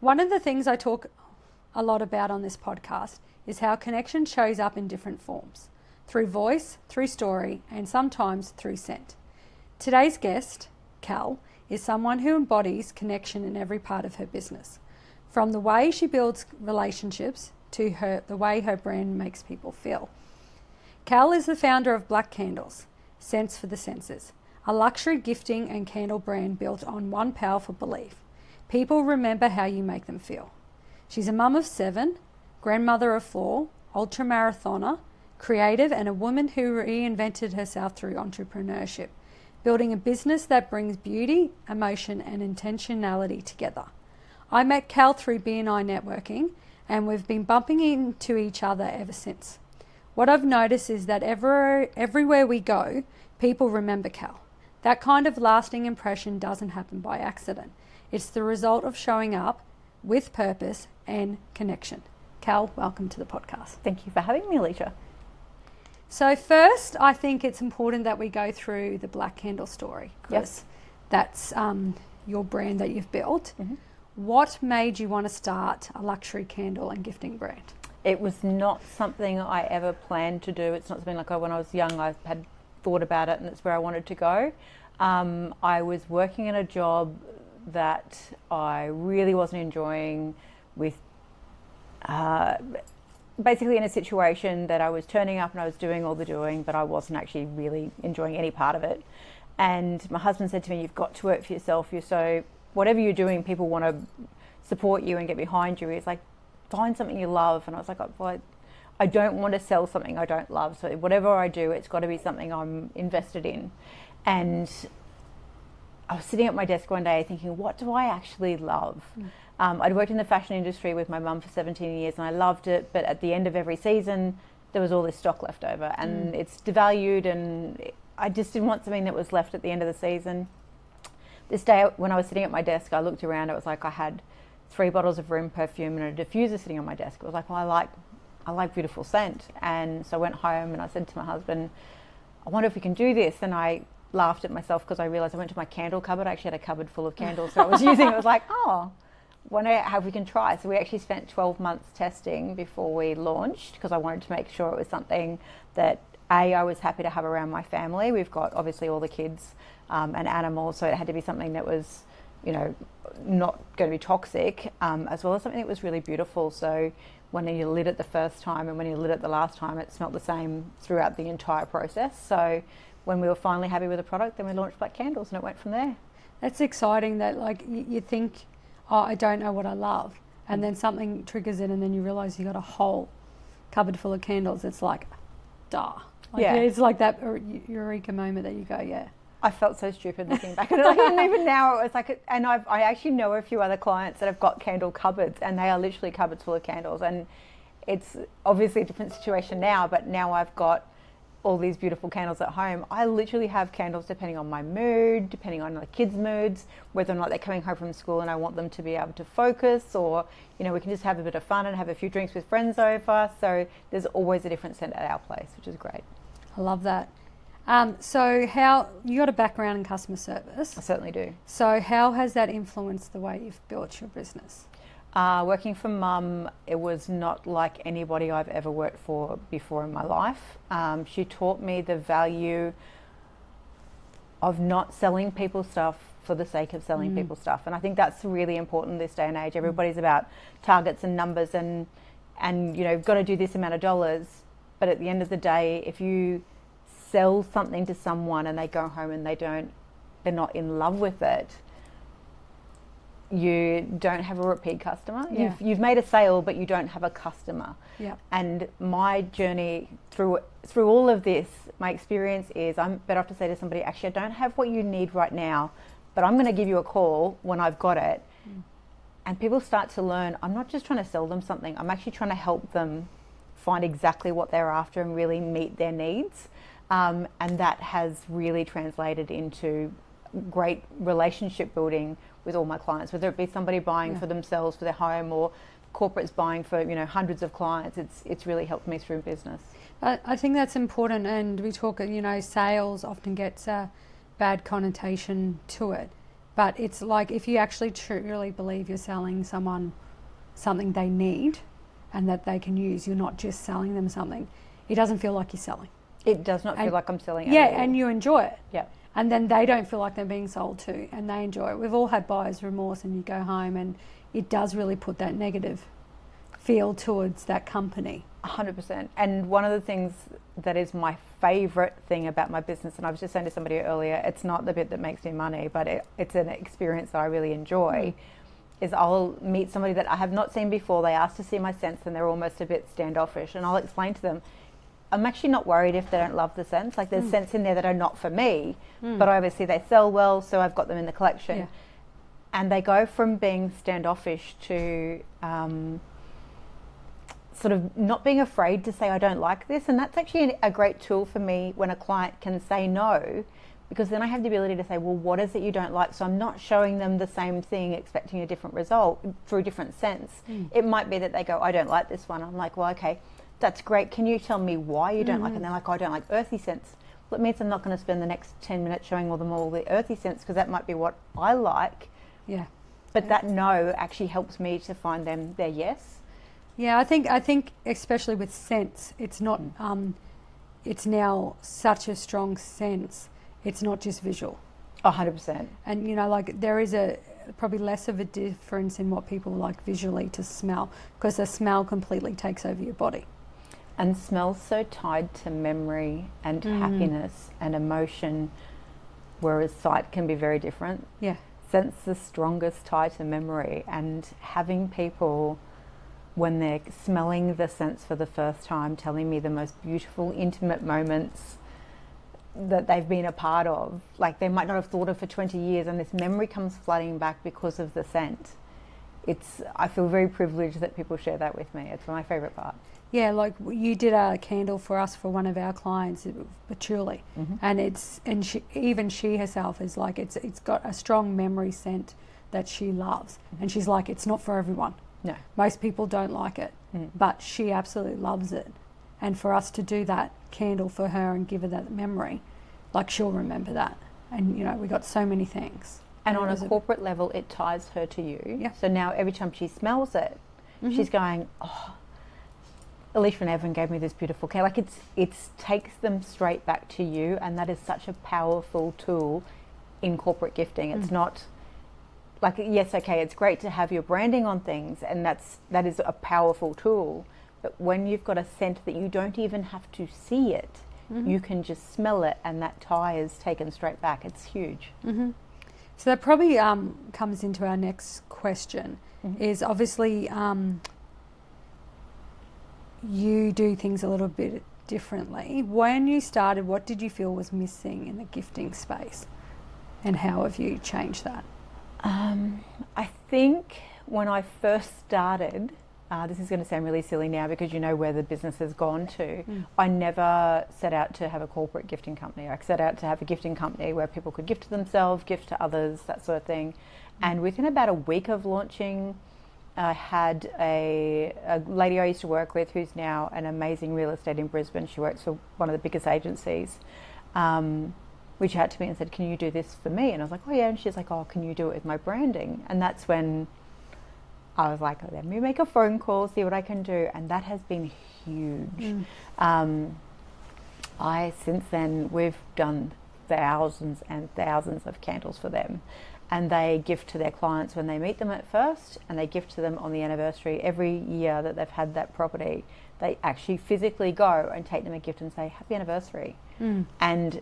One of the things I talk a lot about on this podcast is how connection shows up in different forms, through voice, through story, and sometimes through scent. Today's guest, Kel, is someone who embodies connection in every part of her business, from the way she builds relationships to the way her brand makes people feel. Kel is the founder of Blackandles, Scents for the Senses, a luxury gifting and candle brand built on one powerful belief: people remember how you make them feel. She's a mum of 7, grandmother of 4, ultra-marathoner, creative, and a woman who reinvented herself through entrepreneurship, building a business that brings beauty, emotion, and intentionality together. I met Kel through BNI networking, and we've been bumping into each other ever since. What I've noticed is that everywhere we go, people remember Kel. That kind of lasting impression doesn't happen by accident. It's the result of showing up with purpose and connection. Kel, welcome to the podcast. Thank you for having me, Aleisha. So first, I think it's important that we go through the Black Candle story, because that's your brand that you've built. Mm-hmm. What made you want to start a luxury candle and gifting brand? It was not something I ever planned to do. It's not something like when I was young I had thought about it and it's where I wanted to go. I was working in a job that I really wasn't enjoying, with basically in a situation that I was turning up and I was doing all the doing, but I wasn't actually really enjoying any part of it. And my husband said to me, "You've got to work for yourself. Whatever you're doing, people want to support you and get behind you." He's like, "Find something you love." And I was like, "Well, I don't want to sell something I don't love. So whatever I do, it's got to be something I'm invested in." And I was sitting at my desk one day thinking, what do I actually love? I'd worked in the fashion industry with my mum for 17 years and I loved it. But at the end of every season, there was all this stock left over and it's devalued, and I just didn't want something that was left at the end of the season. This day, when I was sitting at my desk, I looked around. It was like I had 3 bottles of room perfume and a diffuser sitting on my desk. It was like, well, I like beautiful scent. And so I went home and I said to my husband, "I wonder if we can do this." And I laughed at myself because I realized I went to my candle cupboard. I actually had a cupboard full of candles. So I was using it. I was like, "Oh, wonder how we can try." So we actually spent 12 months testing before we launched, because I wanted to make sure it was something that I was happy to have around my family. We've got obviously all the kids and animals, so it had to be something that was, not going to be toxic, as well as something that was really beautiful. So when you lit it the first time and when you lit it the last time, it smelled the same throughout the entire process. So when we were finally happy with the product, then we launched Blackandles and it went from there. That's exciting that you think, "Oh, I don't know what I love." And then something triggers it and then you realise you got a whole cupboard full of candles. It's like, duh. It's like that eureka moment that you go, yeah. I felt so stupid looking back at it. And even now it was like, and I actually know a few other clients that have got candle cupboards, and they are literally cupboards full of candles. And it's obviously a different situation now, but now I've got all these beautiful candles at home. I literally have candles depending on my mood, depending on the kids' moods, whether or not they're coming home from school and I want them to be able to focus, or, we can just have a bit of fun and have a few drinks with friends over. So there's always a different scent at our place, which is great. I love that. So how, you got a background in customer service? I certainly do. So how has that influenced the way you've built your business? Working for Mum, it was not like anybody I've ever worked for before in my life. She taught me the value of not selling people stuff for the sake of selling people stuff. And I think that's really important this day and age. Everybody's about targets and numbers and got to do this amount of dollars. But at the end of the day, if you sell something to someone and they go home and they're not in love with it, you don't have a repeat customer. Yeah. You've made a sale, but you don't have a customer. Yeah. And my journey through all of this, my experience is I'm better off to say to somebody, "Actually, I don't have what you need right now, but I'm going to give you a call when I've got it." And people start to learn, I'm not just trying to sell them something, I'm actually trying to help them find exactly what they're after and really meet their needs. And that has really translated into great relationship building with all my clients, whether it be somebody buying for themselves, for their home, or corporates buying for hundreds of clients. It's really helped me through business. I think that's important, and we talk, sales often gets a bad connotation to it, But it's like if you actually truly believe you're selling someone something they need and that they can use, you're not just selling them something. It doesn't feel like you're selling. It does not feel like I'm selling at all. And you enjoy it. Yeah. And then they don't feel like they're being sold to, and they enjoy it. We've all had buyer's remorse, and you go home and it does really put that negative feel towards that company. 100%. And one of the things that is my favourite thing about my business, and I was just saying to somebody earlier, it's not the bit that makes me money, but it's an experience that I really enjoy, is I'll meet somebody that I have not seen before. They ask to see my scents and they're almost a bit standoffish, and I'll explain to them, I'm actually not worried if they don't love the scents. Like there's scents in there that are not for me, but obviously they sell well, so I've got them in the collection. Yeah. And they go from being standoffish to sort of not being afraid to say, I don't like this. And that's actually a great tool for me when a client can say no, because then I have the ability to say, well, what is it you don't like? So I'm not showing them the same thing, expecting a different result through different scents. It might be that they go, I don't like this one. I'm like, well, okay, that's great. Can you tell me why you don't like it? And they're like, oh, I don't like earthy scents. Well, it means I'm not going to spend the next 10 minutes showing them all the earthy scents, because that might be what I like. Yeah. But that no actually helps me to find them their yes. Yeah, I think especially with scents, it's not. It's now such a strong sense. It's not just visual. 100%. And you know, like there is probably less of a difference in what people like visually to smell, because the smell completely takes over your body. And smell's so tied to memory and happiness and emotion, whereas sight can be very different. Yeah. Scent's the strongest tie to memory, and having people, when they're smelling the scents for the first time, telling me the most beautiful, intimate moments that they've been a part of, like they might not have thought of for 20 years, and this memory comes flooding back because of the scent. I feel very privileged that people share that with me. It's my favourite part. Yeah, like you did a candle for us for one of our clients, Patchouli, and she herself is like it's got a strong memory scent that she loves, and she's like, it's not for everyone. No, most people don't like it, but she absolutely loves it. And for us to do that candle for her and give her that memory, like she'll remember that. And you know, we got so many things. And on a corporate level, it ties her to you. Yeah. So now every time she smells it, she's going, oh, Aleisha and Evan gave me this beautiful candle. Like it takes them straight back to you, and that is such a powerful tool in corporate gifting. It's not like, yes, okay, it's great to have your branding on things, and that is a powerful tool. But when you've got a scent that you don't even have to see it, you can just smell it, and that tie is taken straight back. It's huge. So that probably comes into our next question, is obviously you do things a little bit differently. When you started, what did you feel was missing in the gifting space, and how have you changed that? I think when I first started, this is going to sound really silly now because you know where the business has gone to. I never set out to have a corporate gifting company. I set out to have a gifting company where people could gift to themselves, gift to others, that sort of thing. And within about a week of launching, I had a lady I used to work with who's now an amazing real estate in Brisbane. She works for one of the biggest agencies. Reached out to me and said, can you do this for me? And I was like, oh yeah. And she's like, oh, can you do it with my branding? And that's when I was like, let me make a phone call, see what I can do. And that has been huge. Since then, we've done thousands and thousands of candles for them. And they gift to their clients when they meet them at first, and they gift to them on the anniversary. Every year that they've had that property, they actually physically go and take them a gift and say, happy anniversary. And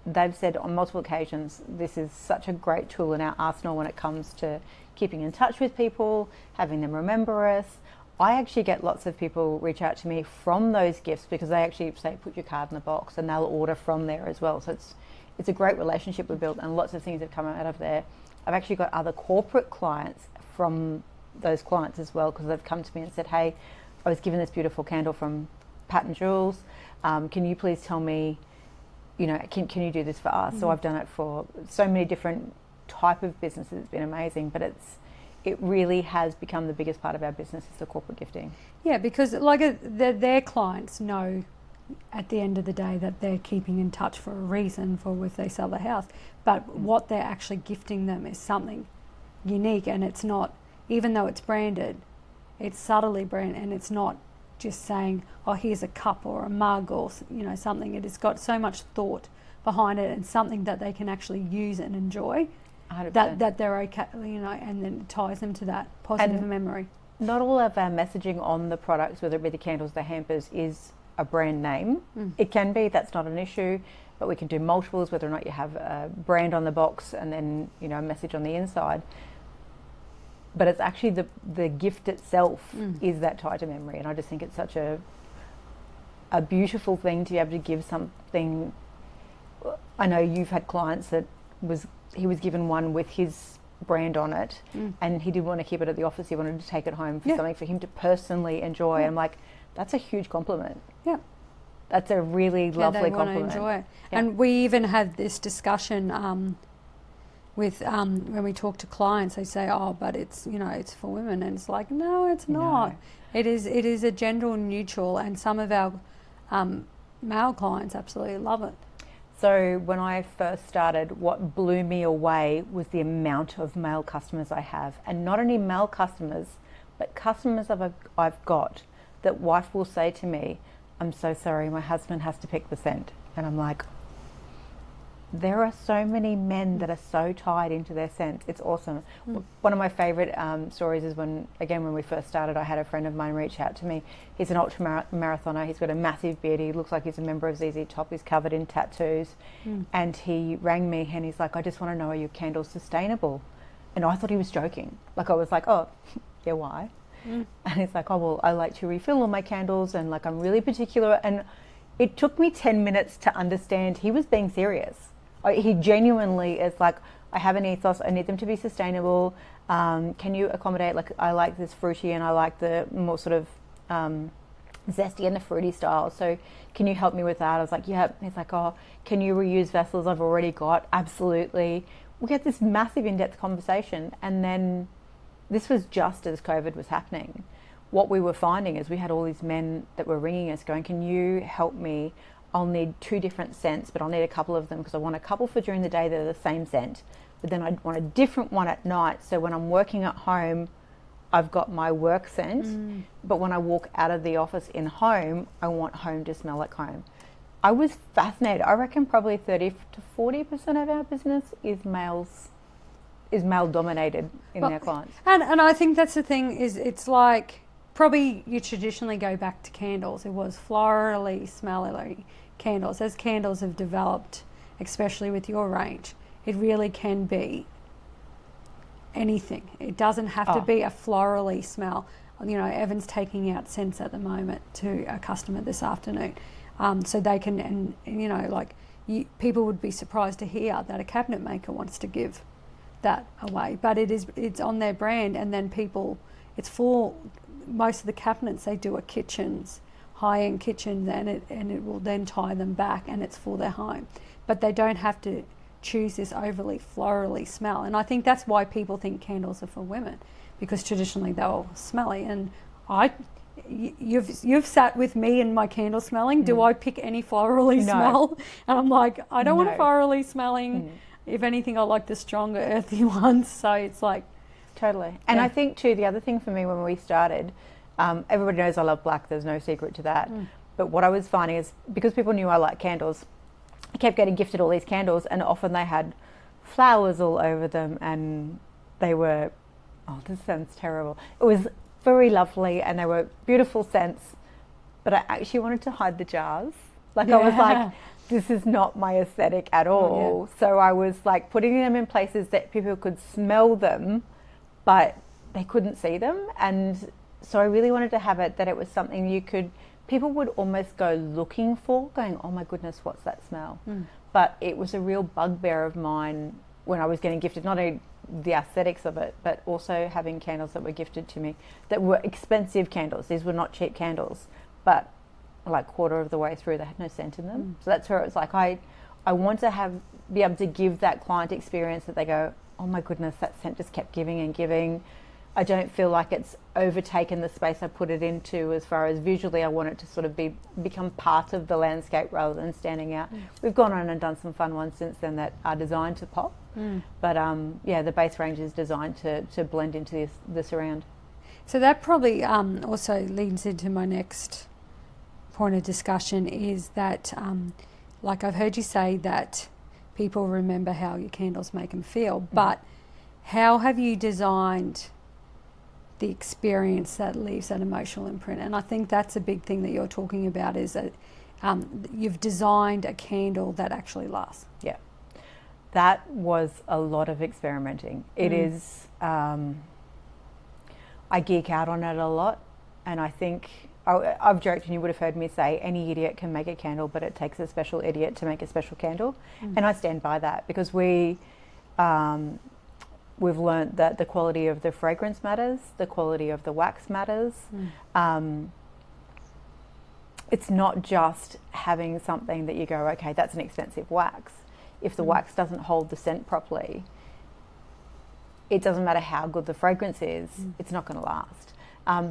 they've said on multiple occasions, this is such a great tool in our arsenal when it comes to keeping in touch with people, having them remember us. I actually get lots of people reach out to me from those gifts because they actually say, put your card in the box, and they'll order from there as well. So it's a great relationship we've built, and lots of things have come out of there. I've actually got other corporate clients from those clients as well, because they've come to me and said, hey, I was given this beautiful candle from Pat and Jules. Can you please tell me, you know, can you do this for us? So I've done it for so many different type of businesses. It's been amazing, but it really has become the biggest part of our business is the corporate gifting. Yeah, because like their clients know at the end of the day that they're keeping in touch for a reason for if they sell the house. But what they're actually gifting them is something unique, and it's not, even though it's branded, it's subtly branded, and it's not just saying, oh, here's a cup or a mug or, you know, something. It has got so much thought behind it, and something that they can actually use and enjoy, 100%. that they're okay, you know, and then it ties them to that positive memory. Not all of our messaging on the products, whether it be the candles, the hampers, is a brand name. It can be, that's not an issue, but we can do multiples, whether or not you have a brand on the box and then, you know, a message on the inside. But it's actually the gift itself is that tied to memory, and I just think it's such a beautiful thing to be able to give something. I know you've had clients that he was given one with his brand on it, and he didn't want to keep it at the office. He wanted to take it home for something for him to personally enjoy. And I'm like, that's a huge compliment. Yeah, that's a really lovely compliment. Want to enjoy it. Yeah. And we even had this discussion with when we talk to clients. They say, "Oh, but it's, you know, it's for women," and it's like, no, it's not. No. It is a gender neutral, and some of our male clients absolutely love it. So when I first started, what blew me away was the amount of male customers I have. And not only male customers, but customers I've got that wife will say to me, I'm so sorry, my husband has to pick the scent. And I'm like, there are so many men that are so tied into their scent. It's awesome. One of my favourite stories is when we first started, I had a friend of mine reach out to me. He's an ultra marathoner. He's got a massive beard. He looks like he's a member of ZZ Top. He's covered in tattoos. And he rang me and he's like, I just want to know, are your candles sustainable? And I thought he was joking. Like, I was like, oh, yeah, why? And he's like, oh, well, I like to refill all my candles, and like, I'm really particular. And it took me 10 minutes to understand he was being serious. He genuinely is like, I have an ethos, I need them to be sustainable. Can you accommodate, like, I like this fruity and I like the more sort of zesty and the fruity style. So can you help me with that? I was like, yeah. He's like, oh, can you reuse vessels I've already got? Absolutely. We had this massive in-depth conversation, and then this was just as COVID was happening. What we were finding is we had all these men that were ringing us going, can you help me? I'll need 2 different scents, but I'll need a couple of them because I want a couple for during the day that are the same scent. But then I want a different one at night. So when I'm working at home, I've got my work scent. But when I walk out of the office in home, I want home to smell like home. I was fascinated. I reckon probably 30 to 40% of our business is male dominated in our clients. And I think that's the thing, is it's like, probably you traditionally go back to candles. It was florally, smelly candles. As candles have developed, especially with your range, it really can be anything. It doesn't have to be a florally smell. You know, Evan's taking out scents at the moment to a customer this afternoon. So they can, and you know, like, people would be surprised to hear that a cabinet maker wants to give that away. But it's on their brand, and then it's for most of the cabinets they do are kitchens, high-end kitchens, and it will then tie them back, and it's for their home. But they don't have to choose this overly florally smell. And I think that's why people think candles are for women, because traditionally they were smelly. And you've sat with me in my candle smelling. Do I pick any florally smell? And I'm like, I don't want a florally smelling. If anything, I like the stronger earthy ones. So it's like, totally. And I think too, the other thing for me when we started, everybody knows I love black, there's no secret to that. But what I was finding is, because people knew I like candles, I kept getting gifted all these candles, and often they had flowers all over them, and they were, oh, this sounds terrible. It was very lovely, and they were beautiful scents, but I actually wanted to hide the jars. Like, I was like, this is not my aesthetic at all. So I was like putting them in places that people could smell them, but they couldn't see them. And so I really wanted to have it that it was something people would almost go looking for, going, oh my goodness, what's that smell? But it was a real bugbear of mine when I was getting gifted, not only the aesthetics of it, but also having candles that were gifted to me that were expensive candles. These were not cheap candles, but like quarter of the way through, they had no scent in them. So that's where it was like, I want to be able to give that client experience that they go, oh my goodness, that scent just kept giving and giving. I don't feel like it's overtaken the space I put it into. As far as visually, I want it to sort of become part of the landscape rather than standing out. We've gone on and done some fun ones since then that are designed to pop. But the base range is designed to blend into the surround. So that probably also leads into my next point of discussion, is that like I've heard you say that people remember how your candles make them feel, but how have you designed the experience that leaves that emotional imprint? And I think that's a big thing that you're talking about, is that you've designed a candle that actually lasts. Yeah, that was a lot of experimenting. It is, I geek out on it a lot, and I think, I've joked, and you would have heard me say, any idiot can make a candle, but it takes a special idiot to make a special candle. And I stand by that, because we've learned that the quality of the fragrance matters, the quality of the wax matters. It's not just having something that you go, okay, that's an expensive wax. If the wax doesn't hold the scent properly, it doesn't matter how good the fragrance is, it's not going to last.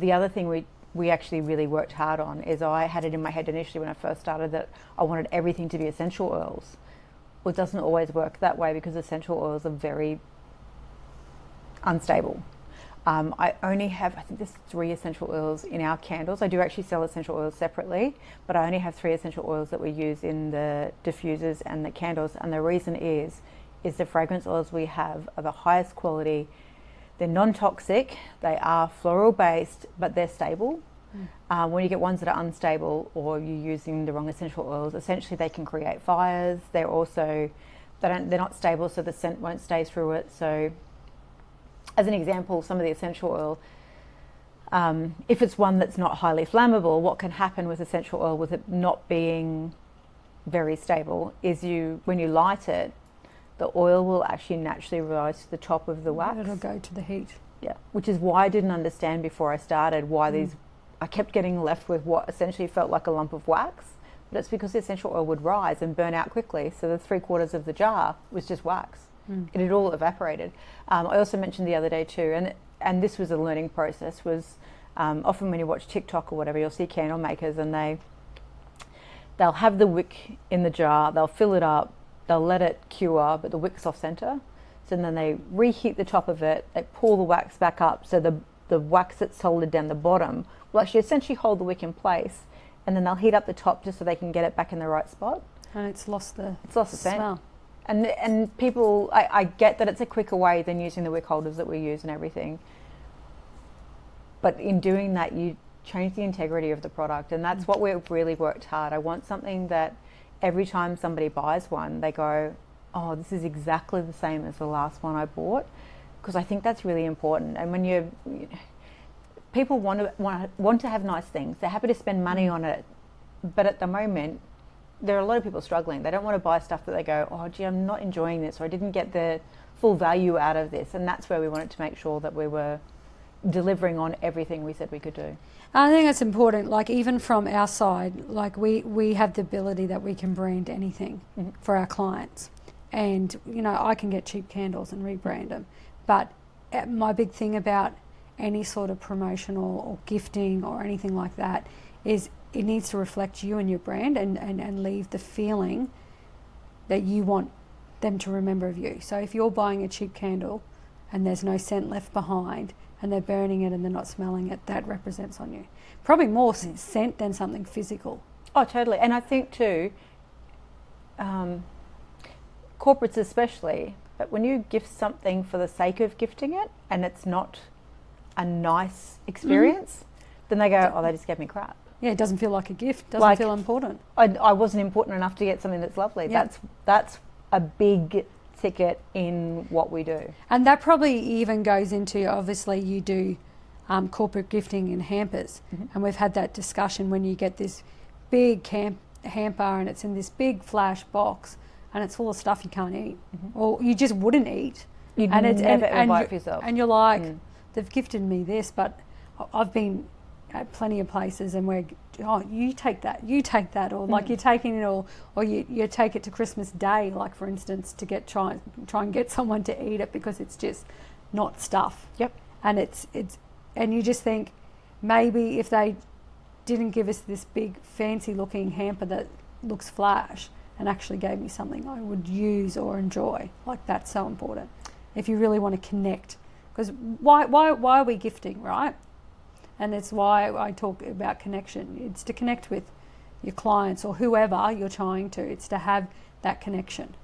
The other thing we actually really worked hard on is, I had it in my head initially when I first started that I wanted everything to be essential oils. Well, it doesn't always work that way, because essential oils are very unstable. I only have, I think there's 3 essential oils in our candles. I do actually sell essential oils separately, but I only have 3 essential oils that we use in the diffusers and the candles. And the reason is the fragrance oils we have are the highest quality. They're non-toxic, they are floral based, but they're stable. When you get ones that are unstable, or you're using the wrong essential oils, essentially they can create fires. They're not stable, so the scent won't stay through it. So as an example, some of the essential oil, if it's one that's not highly flammable, what can happen with essential oil with it not being very stable is when you light it, the oil will actually naturally rise to the top of the wax. It'll go to the heat. Yeah, which is why I didn't understand before I started why I kept getting left with what essentially felt like a lump of wax, but it's because the essential oil would rise and burn out quickly. So the 3/4 of the jar was just wax. It had all evaporated. I also mentioned the other day too, and this was a learning process, was often when you watch TikTok or whatever, you'll see candle makers and they'll have the wick in the jar, they'll fill it up, they'll let it cure, but the wick's off center. So then they reheat the top of it, they pull the wax back up, so the wax that's soldered down the bottom will actually essentially hold the wick in place, and then they'll heat up the top just so they can get it back in the right spot. And it's lost the scent. smell. And people, I get that it's a quicker way than using the wick holders that we use and everything, but in doing that you change the integrity of the product, and that's what we've really worked hard. I want something that every time somebody buys one, they go, oh, this is exactly the same as the last one I bought, because I think that's really important. And when people want to have nice things, they're happy to spend money on it, but at the moment there are a lot of people struggling. They don't want to buy stuff that they go, oh gee, I'm not enjoying this, or I didn't get the full value out of this. And that's where we wanted to make sure that we were delivering on everything we said we could do. I think it's important, like even from our side, like we have the ability that we can brand anything for our clients. And, I can get cheap candles and rebrand them. But my big thing about any sort of promotional or gifting or anything like that is it needs to reflect you and your brand and leave the feeling that you want them to remember of you. So if you're buying a cheap candle and there's no scent left behind and they're burning it and they're not smelling it, that represents on you. Probably more scent than something physical. Oh, totally. And I think too, corporates especially, but when you gift something for the sake of gifting it and it's not a nice experience, then they go, oh, they just gave me crap. Yeah, it doesn't feel like a gift. Doesn't feel important. I wasn't important enough to get something that's lovely. Yeah. That's a big ticket in what we do. And that probably even goes into, obviously you do corporate gifting in hampers, and we've had that discussion when you get this big hamper and it's in this big flash box and it's full of stuff you can't eat or you just wouldn't eat. You'd never ever buy it for yourself. And you're like, they've gifted me this, but I've been at plenty of places and where, oh, you take that, or like you're taking it or you take it to Christmas Day, like for instance, to try and get someone to eat it because it's just not stuff. Yep. And and you just think maybe if they didn't give us this big fancy looking hamper that looks flash and actually gave me something I would use or enjoy, like that's so important. If you really want to connect, because why are we gifting, right? And it's why I talk about connection. It's to connect with your clients or whoever you're trying to. It's to have that connection.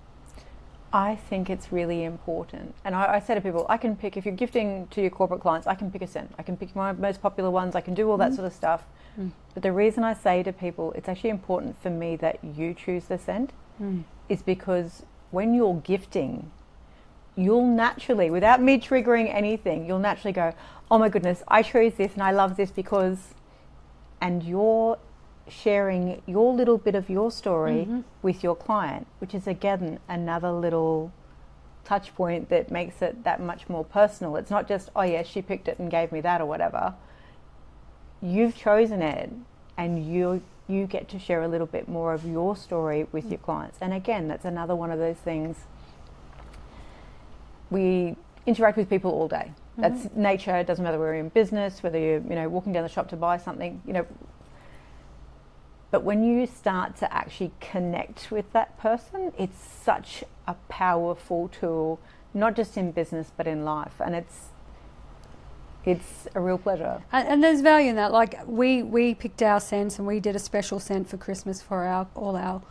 I think it's really important. And I say to people, I can pick, if you're gifting to your corporate clients, I can pick a scent. I can pick my most popular ones. I can do all that sort of stuff. But the reason I say to people, it's actually important for me that you choose the scent is because when you're gifting, you'll naturally, without me triggering anything, you'll naturally go, oh my goodness, I chose this and I love this because, and you're sharing your little bit of your story with your client, which is again another little touch point that makes it that much more personal. It's not just, oh yes, she picked it and gave me that or whatever. You've chosen it and you get to share a little bit more of your story with your clients. And again, that's another one of those things. We interact with people all day. That's nature. It doesn't matter whether you're in business, whether you're walking down the shop to buy something, But when you start to actually connect with that person, it's such a powerful tool, not just in business but in life, and it's a real pleasure. And there's value in that. Like we picked our scents and we did a special scent for Christmas for all our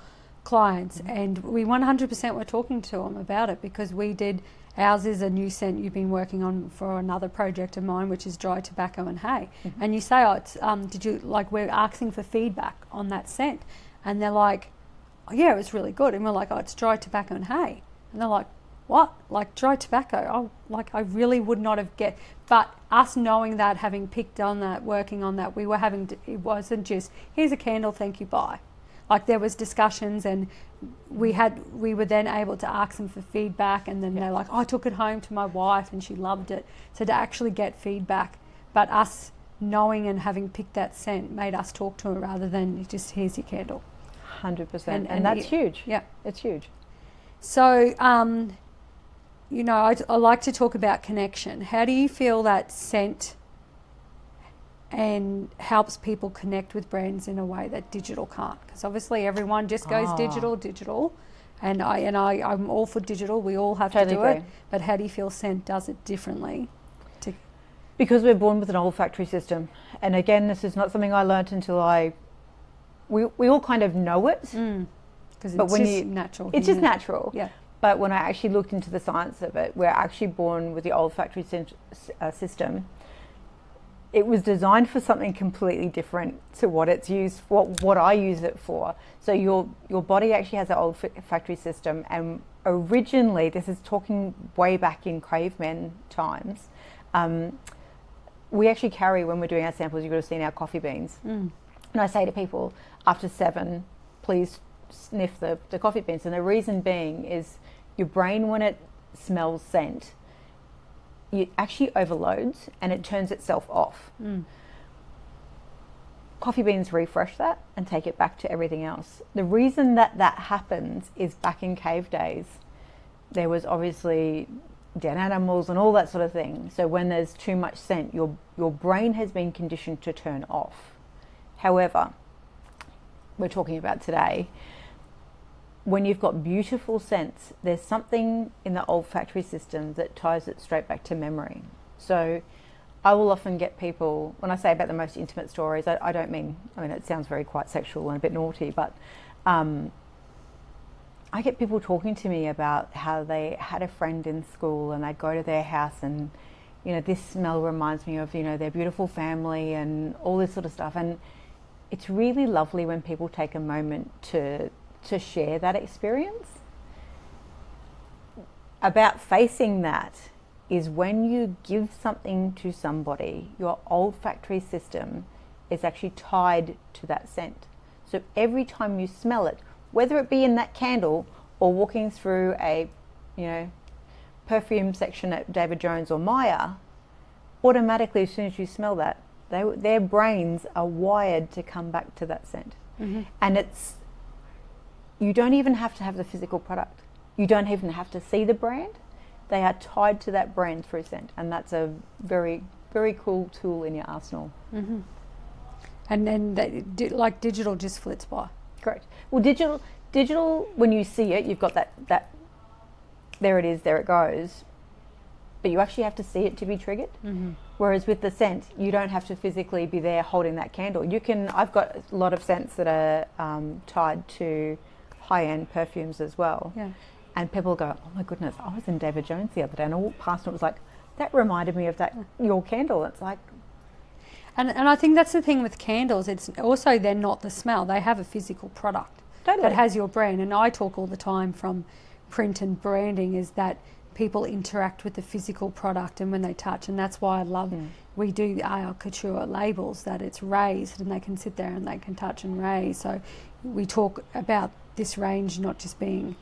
clients, and we 100% were talking to them about it because we did. Ours is a new scent you've been working on for another project of mine, which is dry tobacco and hay. And you say, oh, it's, we're asking for feedback on that scent. And they're like, oh yeah, it was really good. And we're like, oh, it's dry tobacco and hay. And they're like, what? Like dry tobacco? Oh, like I really would not have but us knowing that, having picked on that, working on that, we were it wasn't just, here's a candle, thank you, bye. Like there was discussions, and we were then able to ask them for feedback, and then they're like, oh, I took it home to my wife and she loved it. So to actually get feedback, but us knowing and having picked that scent made us talk to her rather than just, here's your candle. 100%. And that's huge. Yeah. It's huge. So, I like to talk about connection. How do you feel that scent and helps people connect with brands in a way that digital can't? Because obviously everyone just goes digital, and I'm all for digital. We all have to do it. But how do you feel scent does it differently? Because we're born with an olfactory system, and again, this is not something I learnt until we all kind of know it. Because it's just natural. It's just natural. Yeah. But when I actually looked into the science of it, we're actually born with the olfactory system. It was designed for something completely different to what it's used for, what I use it for. So your body actually has an olfactory system, and originally, this is talking way back in caveman times, we actually carry, when we're doing our samples, you would have seen our coffee beans. And I say to people, after 7, please sniff the coffee beans. And the reason being is your brain, when it smells scent, it actually overloads and it turns itself off. Coffee beans refresh that and take it back to everything else. The reason that happens is back in cave days, there was obviously dead animals and all that sort of thing. So when there's too much scent, your brain has been conditioned to turn off. However, we're talking about today, when you've got beautiful scents, there's something in the olfactory system that ties it straight back to memory. So I will often get people, when I say about the most intimate stories, I don't mean, it sounds very quite sexual and a bit naughty, but I get people talking to me about how they had a friend in school and they'd go to their house and, this smell reminds me of, their beautiful family and all this sort of stuff. And it's really lovely when people take a moment to share that experience. About facing that is when you give something to somebody, your olfactory system is actually tied to that scent. So every time you smell it, whether it be in that candle or walking through a, perfume section at David Jones or Maya, automatically as soon as you smell that, their brains are wired to come back to that scent. And you don't even have to have the physical product. You don't even have to see the brand. They are tied to that brand through scent, and that's a very, very cool tool in your arsenal. Mm-hmm. And then like digital just flits by. Correct. Well, digital, when you see it, you've got that there it is, there it goes, but you actually have to see it to be triggered. Mm-hmm. Whereas with the scent, you don't have to physically be there holding that candle. I've got a lot of scents that are tied to high-end perfumes as well. Yeah. And people go, oh my goodness, I was in David Jones the other day and I walked past and it was like, that reminded me of that, your candle. It's like... And I think that's the thing with candles. It's also, they're not the smell. They have a physical product Totally. that has your brand. And I talk all the time from print and branding is that people interact with the physical product and when they touch. And that's why I love, we do our couture labels, that it's raised and they can sit there and they can touch and raise. So we talk about this range not just being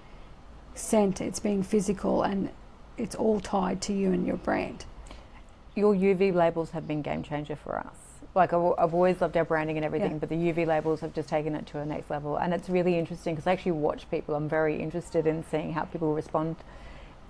scent, it's being physical, and it's all tied to you and your brand. Your UV labels have been game changer for us. Like I've always loved our branding and everything, but the UV labels have just taken it to a next level. And it's really interesting because I actually watch people. I'm very interested in seeing how people respond.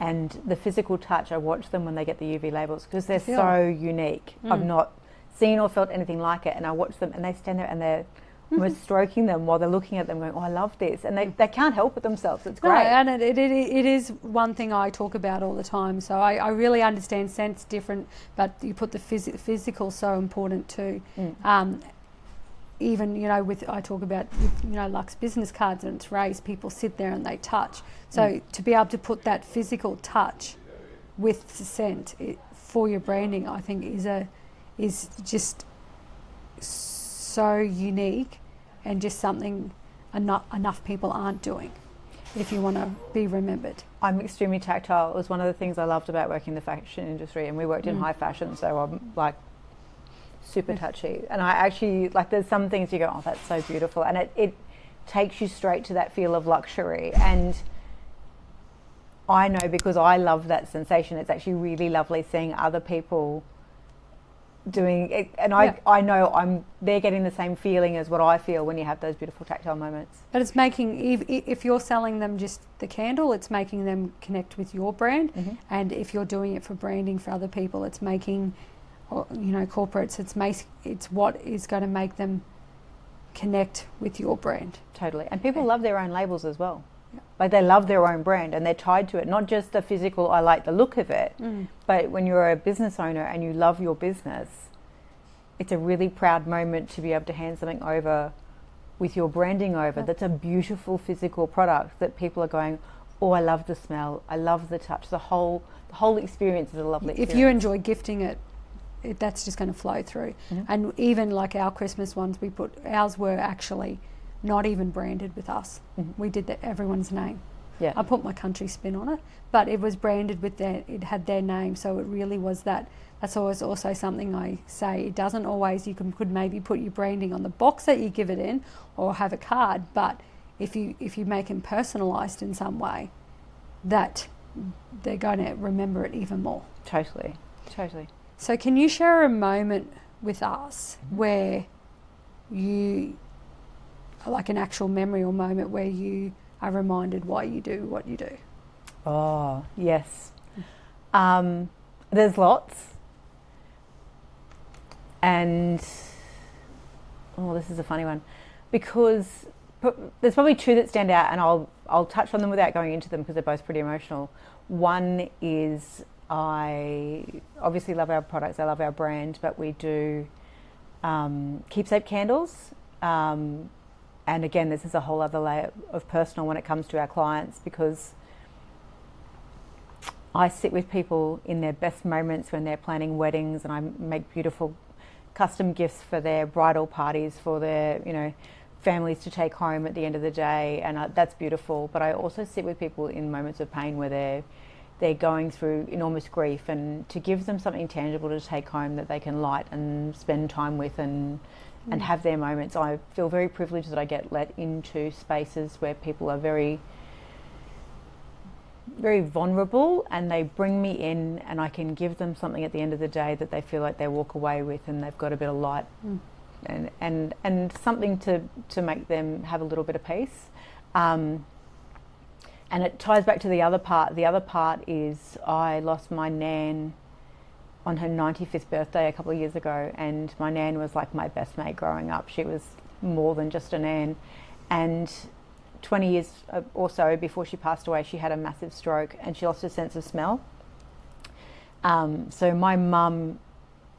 And the physical touch, I watch them when they get the UV labels because they're so unique. I've not seen or felt anything like it. And I watch them and they stand there and they're almost stroking them while they're looking at them going, oh, I love this. And they can't help it themselves. It's great. No, and it is one thing I talk about all the time. So I really understand scent's different, but you put the physical so important too. Even, I talk about, Lux business cards and it's raised, people sit there and they touch. So to be able to put that physical touch with the scent for your branding, I think is just so unique and just something enough people aren't doing if you want to be remembered. I'm extremely tactile. It was one of the things I loved about working in the fashion industry, and we worked in high fashion, so I'm like super touchy. And I actually, like, there's some things you go, oh, that's so beautiful, and it takes you straight to that feel of luxury. And I know, because I love that sensation, it's actually really lovely seeing other people doing it, and I know they're getting the same feeling as what I feel when you have those beautiful tactile moments. But it's making, if you're selling them just the candle, it's making them connect with your brand, and if you're doing it for branding for other people, it's making, corporates, it's what is going to make them connect with your brand. Totally. And people love their own labels as well. Like, they love their own brand and they're tied to it, not just the physical, I like the look of it, but when you're a business owner and you love your business, it's a really proud moment to be able to hand something over with your branding over. That's a beautiful physical product that people are going, oh, I love the smell, I love the touch, the whole experience is a lovely experience. If you enjoy gifting it, that's just going to flow through. And even like our Christmas ones, ours were actually not even branded with us. We did everyone's name. I put my country spin on it, but it was branded with it had their name, so it really was that. That's always also something I say. It doesn't always, could maybe put your branding on the box that you give it in or have a card, but if you make them personalised in some way, that they're going to remember it even more. Totally. So can you share a moment with us where you, like an actual memory or moment where you are reminded why you do what you do? Oh, yes. There's lots. And, this is a funny one. Because there's probably two that stand out, and I'll touch on them without going into them because they're both pretty emotional. One is, I obviously love our products, I love our brand, but we do keepsake candles. And again, this is a whole other layer of personal when it comes to our clients, because I sit with people in their best moments when they're planning weddings, and I make beautiful custom gifts for their bridal parties, for their, families to take home at the end of the day, and that's beautiful. But I also sit with people in moments of pain where they're going through enormous grief, and to give them something tangible to take home that they can light and spend time with and have their moments. I feel very privileged that I get let into spaces where people are very, very vulnerable, and they bring me in and I can give them something at the end of the day that they feel like they walk away with, and they've got a bit of light and something to make them have a little bit of peace. And it ties back to the other part. The other part is I lost my nan on her 95th birthday a couple of years ago, and my nan was like my best mate growing up. She was more than just a nan. And 20 years or so before she passed away, she had a massive stroke and she lost her sense of smell. So my mum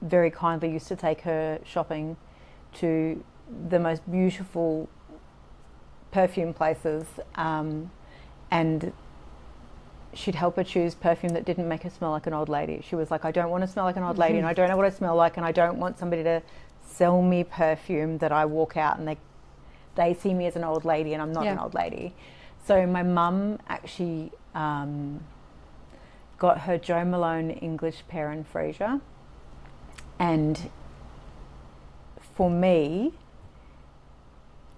very kindly used to take her shopping to the most beautiful perfume places, and she'd help her choose perfume that didn't make her smell like an old lady. She was like, I don't want to smell like an old lady, and I don't know what I smell like, and I don't want somebody to sell me perfume that I walk out and they see me as an old lady and I'm not an old lady. So my mum actually got her Jo Malone English Pear and Freesia, and for me,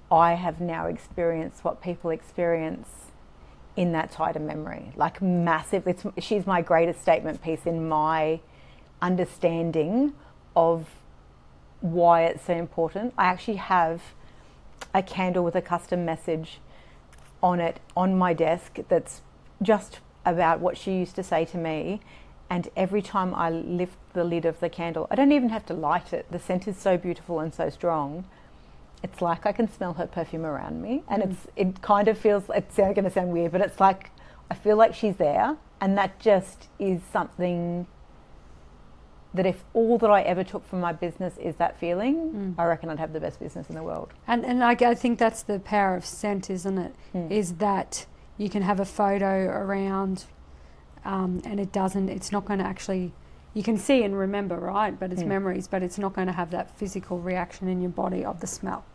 I have now experienced what people experience in that tighter memory, like massive. She's my greatest statement piece in my understanding of why it's so important. I actually have a candle with a custom message on it on my desk that's just about what she used to say to me. And every time I lift the lid of the candle, I don't even have to light it. The scent is so beautiful and so strong. It's like I can smell her perfume around me, and it kind of feels, it's going to sound weird, but it's like I feel like she's there, and that just is something that if all that I ever took from my business is that feeling, I reckon I'd have the best business in the world. And I think that's the power of scent, isn't it? Is that you can have a photo around, and it's not going to actually, you can see and remember, right? But it's memories, but it's not going to have that physical reaction in your body of the smell.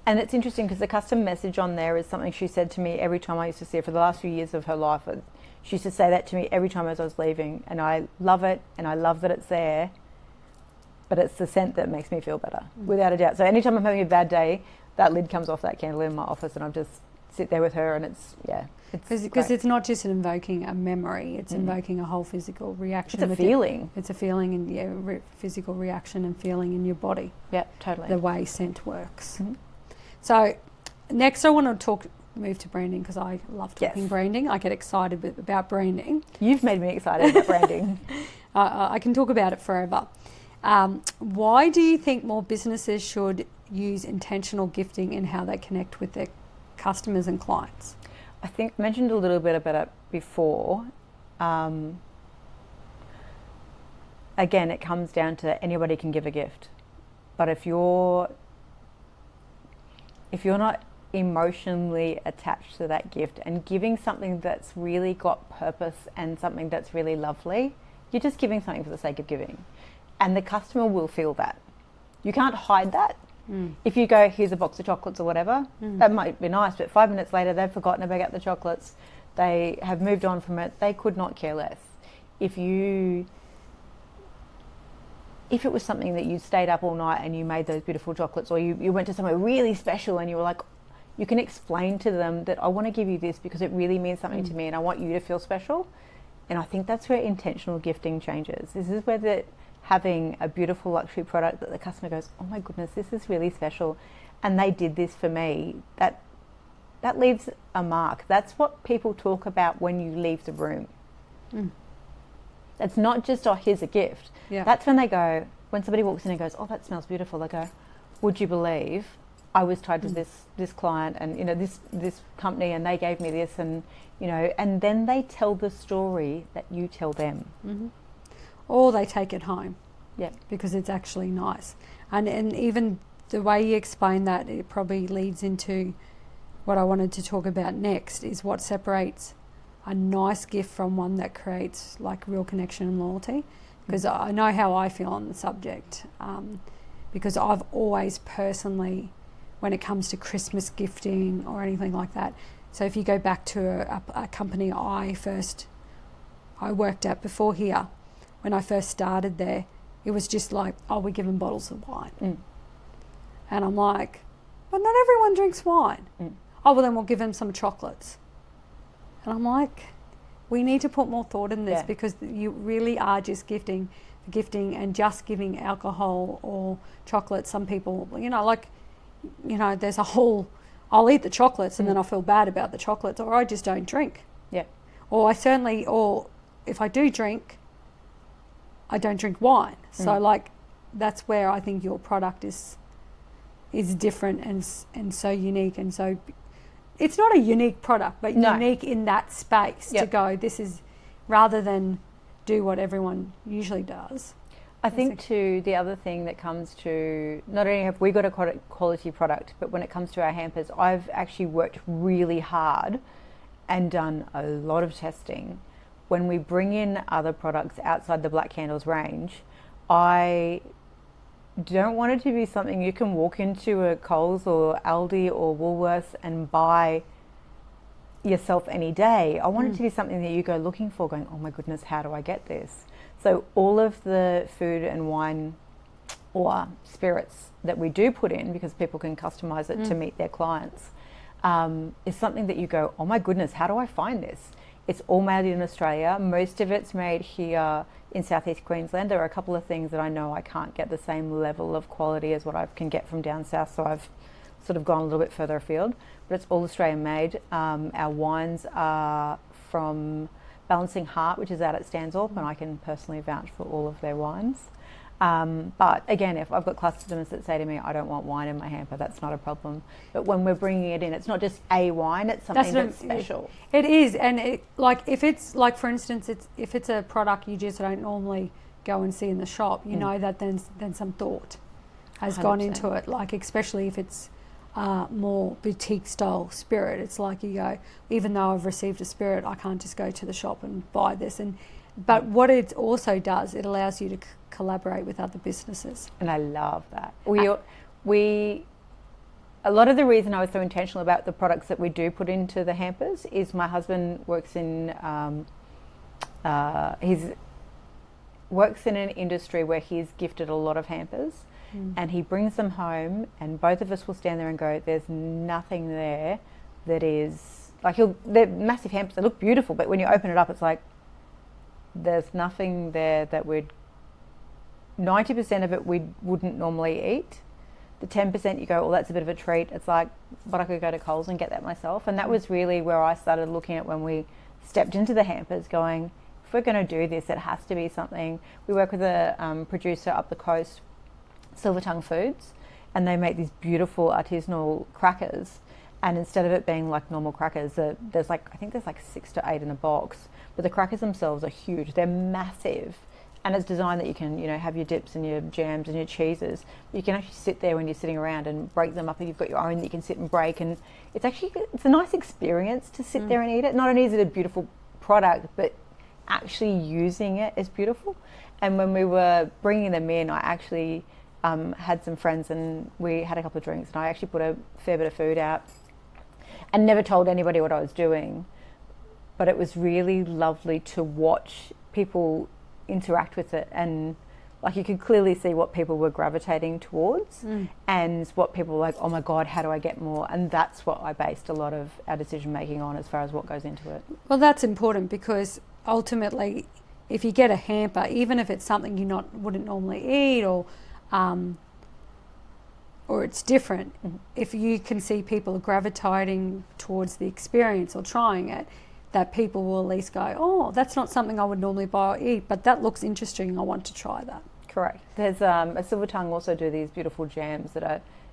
And it's interesting because the custom message on there is something she said to me every time I used to see her for the last few years of her life. She used to say that to me every time as I was leaving, and I love it, and I love that it's there, but it's the scent that makes me feel better, without a doubt. So anytime I'm having a bad day, that lid comes off that candle in my office, and I just sit there with her, and it's because it's not just invoking a memory, it's invoking a whole physical reaction. It's a feeling. It's a feeling and physical reaction and feeling in your body. Yeah, totally. The way scent works. So next I want to move to branding, because I love talking branding. I get excited about branding. You've made me excited about branding. I can talk about it forever. Why do you think more businesses should use intentional gifting in how they connect with their customers and clients? I think I mentioned a little bit about it before. Again, it comes down to anybody can give a gift. But if you're not emotionally attached to that gift and giving something that's really got purpose and something that's really lovely, you're just giving something for the sake of giving. And the customer will feel that. You can't hide that. If you go, here's a box of chocolates or whatever, that might be nice, but 5 minutes later they've forgotten about the chocolates. They have moved on from it. They could not care less. If it was something that you stayed up all night and you made those beautiful chocolates, or you went to somewhere really special and you were like, you can explain to them that I want to give you this because it really means something to me and I want you to feel special. And I think that's where intentional gifting changes. This is where having a beautiful luxury product that the customer goes, oh my goodness, this is really special, and they did this for me, that leaves a mark. That's what people talk about when you leave the room. It's not just, oh, here's a gift. That's when they go, when somebody walks in and goes, oh, that smells beautiful, they go, would you believe I was tied to this client and this company, and they gave me this, and and then they tell the story that you tell them. Or they take it home. Yeah. Because it's actually nice. And even the way you explain that, it probably leads into what I wanted to talk about next, is what separates a nice gift from one that creates like real connection and loyalty. Because I know how I feel on the subject. Because I've always personally, when it comes to Christmas gifting or anything like that, so if you go back to a company I worked at before here, when I first started there, it was just like, oh, we give them bottles of wine. And I'm like, but not everyone drinks wine. Oh, well, then we'll give them some chocolates. And I'm like, we need to put more thought in this, because you really are just gifting and just giving alcohol or chocolate. Some people, there's a whole, I'll eat the chocolates and then I'll feel bad about the chocolates, or I just don't drink. Yeah. Or or if I do drink, I don't drink wine. So like, that's where I think your product is different and so unique, and so it's not a unique product, but unique in that space to go, this is, rather than do what everyone usually does. I think too, the other thing that comes to, not only have we got a quality product, but when it comes to our hampers, I've actually worked really hard and done a lot of testing. When we bring in other products outside the Blackandles range, I don't want it to be something you can walk into a Coles or Aldi or Woolworths and buy yourself any day. I want it to be something that you go looking for, going, oh my goodness, how do I get this? So all of the food and wine or spirits that we do put in, because people can customize it to meet their clients, is something that you go, oh my goodness, how do I find this? It's all made in Australia. Most of it's made here in southeast Queensland. There are a couple of things that I know I can't get the same level of quality as what I can get from down south, so I've sort of gone a little bit further afield, but it's all Australian made. Our wines are from Balancing Heart, which is out at Stanthorpe, and I can personally vouch for all of their wines. But again, if I've got customers that say to me, I don't want wine in my hamper, that's not a problem. But when we're bringing it in, it's not just a wine, it's something that's special. It is, and like if it's like, for instance, if it's a product you just don't normally go and see in the shop, you know that then some thought has 100%. Gone into it, like especially if it's more boutique style spirit. It's like you go, even though I've received a spirit, I can't just go to the shop and buy this. But what it also does, it allows you to collaborate with other businesses. And I love that. A lot of the reason I was so intentional about the products that we do put into the hampers is my husband works in an industry where he's gifted a lot of hampers. And he brings them home, and both of us will stand there and go, there's nothing there that is, like, they're massive hampers, they look beautiful, but when you open it up, it's like, there's nothing there that 90% of it we wouldn't normally eat. The 10% you go, well, that's a bit of a treat. It's like, but I could go to Coles and get that myself. And that was really where I started looking at when we stepped into the hampers, going, if we're going to do this, it has to be something. We work with a producer up the coast, Silver Tongue Foods, and they make these beautiful artisanal crackers. And instead of it being like normal crackers, I think there's like 6 to 8 in a box, but the crackers themselves are huge. They're massive, and it's designed that you can, have your dips and your jams and your cheeses. You can actually sit there when you're sitting around and break them up, and you've got your own that you can sit and break. And it's a nice experience to sit there and eat it. Not only is it a beautiful product, but actually using it is beautiful. And when we were bringing them in, I actually had some friends, and we had a couple of drinks, and I actually put a fair bit of food out and never told anybody what I was doing. But it was really lovely to watch people interact with it, and like you could clearly see what people were gravitating towards and what people were like, oh my God, how do I get more? And that's what I based a lot of our decision making on as far as what goes into it. Well, that's important, because ultimately if you get a hamper, even if it's something you wouldn't normally eat or it's different, if you can see people gravitating towards the experience or trying it, that people will at least go, oh, that's not something I would normally buy or eat, but that looks interesting, I want to try that. Correct. There's a Silver Tongue also do these beautiful jams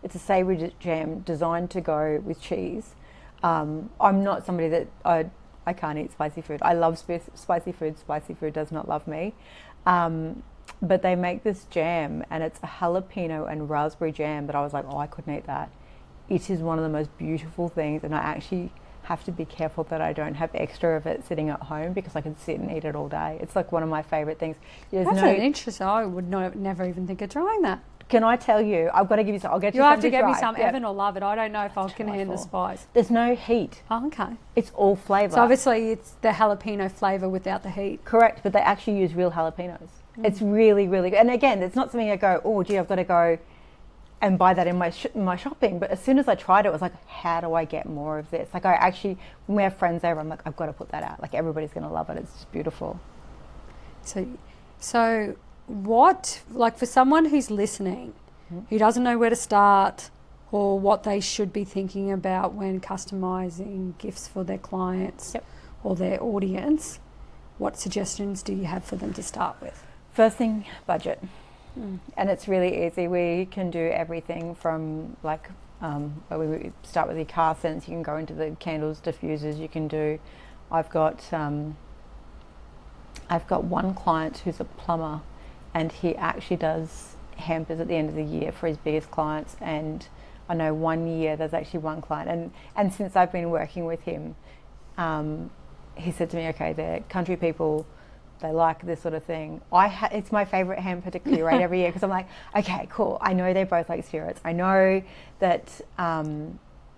it's a savoury jam designed to go with cheese. I'm not somebody that, I can't eat spicy food. I love spicy food. Spicy food does not love me. But they make this jam, and it's a jalapeno and raspberry jam that I was like, oh, I couldn't eat that. It is one of the most beautiful things, and I actually have to be careful that I don't have extra of it sitting at home, because I can sit and eat it all day. It's like one of my favourite things. That's an interesting. I would never even think of trying that. Can I tell you? I've got to give you some. I'll get you some. You have to get me try. some. Evan will love it. I don't know if I can handle the spice. There's no heat. Oh, okay. It's all flavour. So obviously it's the jalapeno flavour without the heat. Correct, but they actually use real jalapenos. It's really, really good. And again, it's not something I go, oh, gee, I've got to go and buy that in my shopping. But as soon as I tried it, I was like, how do I get more of this? Like, when we have friends over, I'm like, I've got to put that out. Like, everybody's going to love it. It's just beautiful. So what, like, for someone who's listening, who doesn't know where to start or what they should be thinking about when customising gifts for their clients, or their audience, what suggestions do you have for them to start with? First thing, budget. And it's really easy. We can do everything from like, we start with your car scents, you can go into the candles, diffusers, you can do, I've got one client who's a plumber, and he actually does hampers at the end of the year for his biggest clients. And I know 1 year there's actually one client, and since I've been working with him, he said to me, okay, they're country people, they like this sort of thing. It's my favourite hamper to curate every year, because I'm like, okay, cool. I know they both like spirits. I know that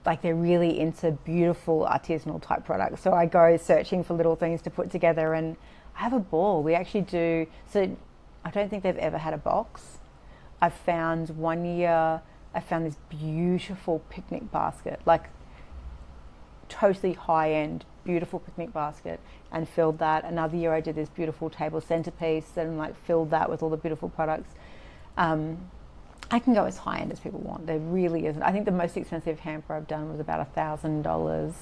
like they're really into beautiful artisanal type products. So I go searching for little things to put together, and I have a ball. We actually do. So I don't think they've ever had a box. I found 1 year, I found this beautiful picnic basket, like totally high end, beautiful picnic basket, and filled that. Another year I did this beautiful table centerpiece and like filled that with all the beautiful products. I can go as high end as people want. There really isn't. I think the most expensive hamper I've done was about $1,000,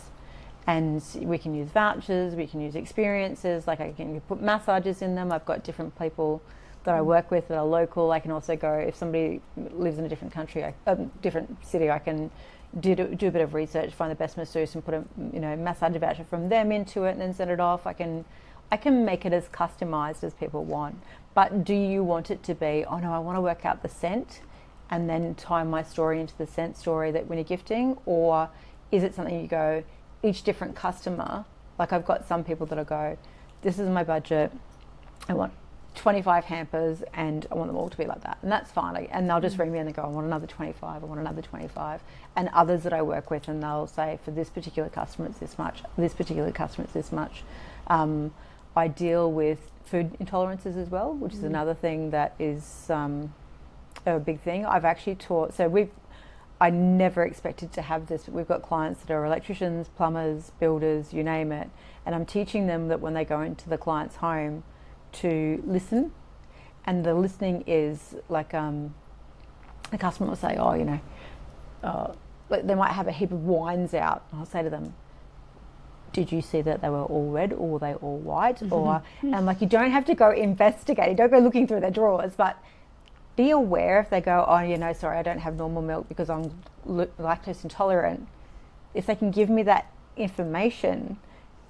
and we can use vouchers, we can use experiences, like I can put massages in them. I've got different people that I work with that are local. I can also go, if somebody lives in a different country, different city, I can do a bit of research, find the best masseuse and put a massage voucher from them into it and then send it off. I can make it as customized as people want. But do you want it to be, oh no, I want to work out the scent and then tie my story into the scent story that when you're gifting? Or is it something you go, each different customer, like I've got some people that'll go, this is my budget, I want 25 hampers and I want them all to be like that, and that's fine. And they'll just ring me and they go, I want another 25, I want another 25. And others that I work with, and they'll say, for this particular customer it's this much, this particular customer it's this much. I deal with food intolerances as well, which is another thing that is a big thing. I've actually taught, I never expected to have this, but we've got clients that are electricians, plumbers, builders, you name it, and I'm teaching them that when they go into the client's home to listen. And the listening is like the customer will say, they might have a heap of wines out, and I'll say to them, did you see that they were all red, or were they all white? Or and like, you don't have to go investigate, you don't go looking through their drawers, but be aware if they go, sorry, I don't have normal milk because I'm lactose intolerant. If they can give me that information,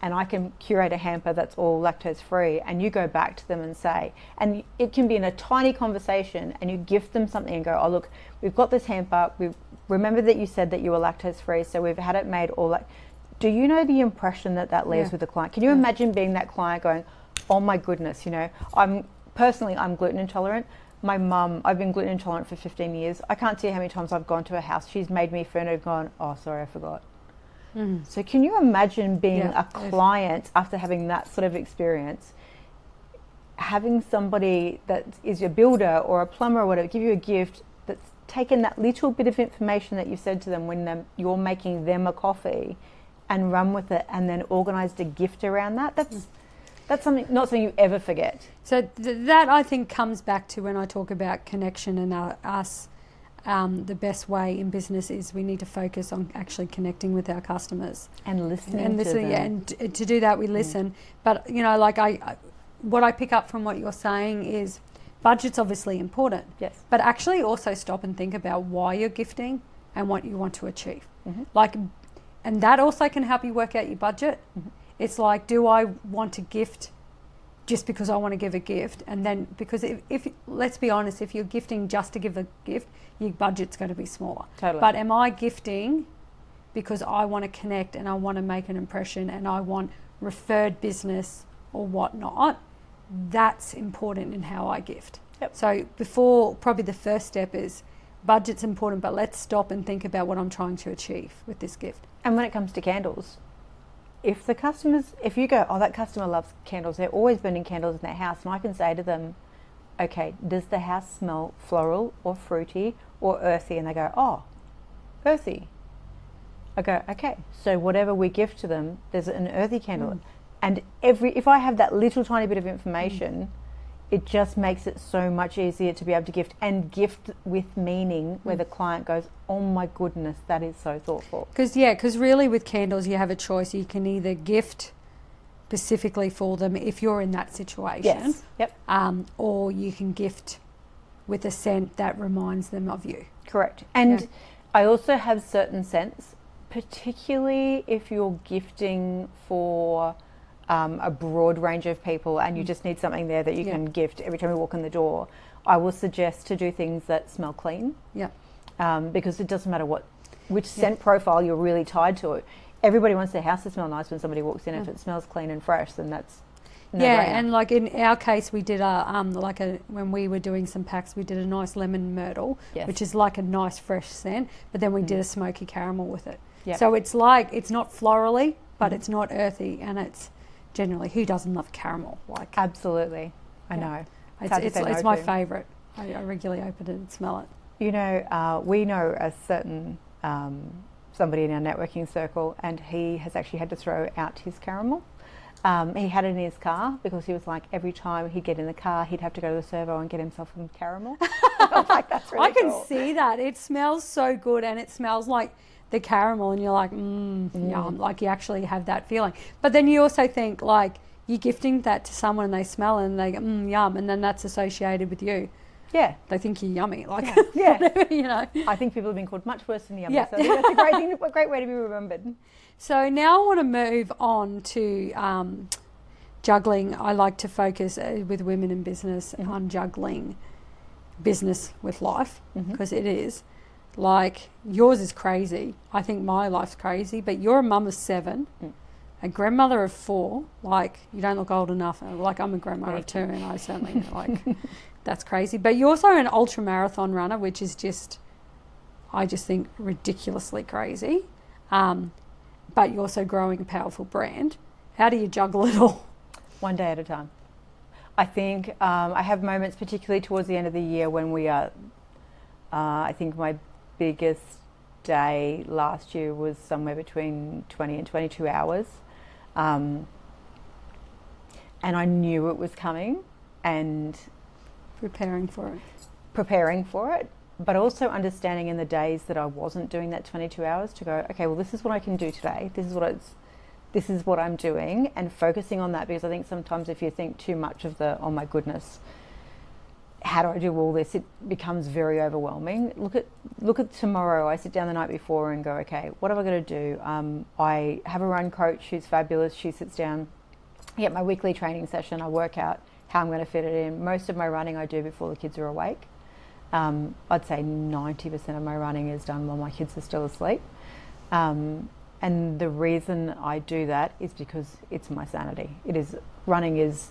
and I can curate a hamper that's all lactose free, and you go back to them and say, and it can be in a tiny conversation, and you gift them something and go, oh look, we've got this hamper, we remember that you said that you were lactose free, so we've had it made all do you know the impression that leaves with the client? Can you imagine being that client going, oh my goodness, I'm gluten intolerant. My mum, I've been gluten intolerant for 15 years. I can't tell you how many times I've gone to a house, she's made me food and gone, oh sorry, I forgot. So can you imagine being a client after having that sort of experience, having somebody that is your builder or a plumber or whatever give you a gift that's taken that little bit of information that you said to them when you're making them a coffee and run with it, and then organised a gift around that? That's something, not something you ever forget. So that I think comes back to when I talk about connection and us. The best way in business is we need to focus on actually connecting with our customers and listening to them. Yeah, and to do that we listen. But what I pick up from what you're saying is budget's obviously important. Yes. But actually also stop and think about why you're gifting and what you want to achieve. And that also can help you work out your budget. It's like, do I want to gift just because I want to give a gift? And then, because if let's be honest, if you're gifting just to give a gift, your budget's going to be smaller. Totally. But am I gifting because I want to connect and I want to make an impression and I want referred business or whatnot? That's important in how I gift. Yep. So probably the first step is budget's important, but let's stop and think about what I'm trying to achieve with this gift. And when it comes to candles, if you go, oh, that customer loves candles, they're always burning candles in their house, and I can say to them, okay, does the house smell floral or fruity or earthy? And they go, oh, earthy. I go, okay, so whatever we gift to them, there's an earthy candle. And if I have that little tiny bit of information, it just makes it so much easier to be able to gift, and gift with meaning, where the client goes, oh my goodness, that is so thoughtful. Because really with candles you have a choice. You can either gift specifically for them if you're in that situation. Yes. Yep. Or you can gift with a scent that reminds them of you. Correct. And I also have certain scents, particularly if you're gifting for a broad range of people and you just need something there that you can gift every time you walk in the door. I will suggest to do things that smell clean. Yeah. Because it doesn't matter which scent profile you're really tied to it. Everybody wants their house to smell nice when somebody walks in. If it smells clean and fresh, then that's no-brainer. And like in our case, we did when we were doing some packs, we did a nice lemon myrtle, which is like a nice fresh scent. But then we did a smoky caramel with it. Yep. So it's like it's not florally, but it's not earthy, and it's generally, who doesn't love caramel? Like absolutely, I know. It's my favourite. I regularly open it and smell it. You know, we know a certain somebody in our networking circle, and he has actually had to throw out his caramel. He had it in his car because he was like, every time he'd get in the car, he'd have to go to the servo and get himself some caramel. I was like, that's really cool. I can see that. It smells so good, and it smells like the caramel, and you're like, yum. Like you actually have that feeling. But then you also think like you're gifting that to someone and they smell it and they go, yum, and then that's associated with you. Yeah. They think you're yummy. Like, whatever, you know. I think people have been called much worse than yummy. So I think that's a great thing, a great way to be remembered. So now I want to move on to juggling. I like to focus with women in business on juggling business with life, because it is. Like, yours is crazy. I think my life's crazy, but you're a mum of 7, a grandmother of 4. Like, you don't look old enough. Like, I'm a grandmother of 2, and I certainly, like, that's crazy. But you're also an ultra marathon runner, which is just, I just think, ridiculously crazy. But you're also growing a powerful brand. How do you juggle it all? One day at a time. I think I have moments, particularly towards the end of the year, when we are, I think my biggest day last year was somewhere between 20 and 22 hours. And I knew it was coming and preparing for it, but also understanding in the days that I wasn't doing that 22 hours to go, okay, well, this is what I can do today. This is what I'm doing, and focusing on that, because I think sometimes if you think too much of the, oh my goodness, how do I do all this? It becomes very overwhelming. Look at tomorrow. I sit down the night before and go, okay, what am I going to do? I have a run coach who's fabulous. She sits down, I get my weekly training session. I work out how I'm going to fit it in. Most of my running I do before the kids are awake. I'd say 90% of my running is done while my kids are still asleep. And the reason I do that is because it's my sanity. Running is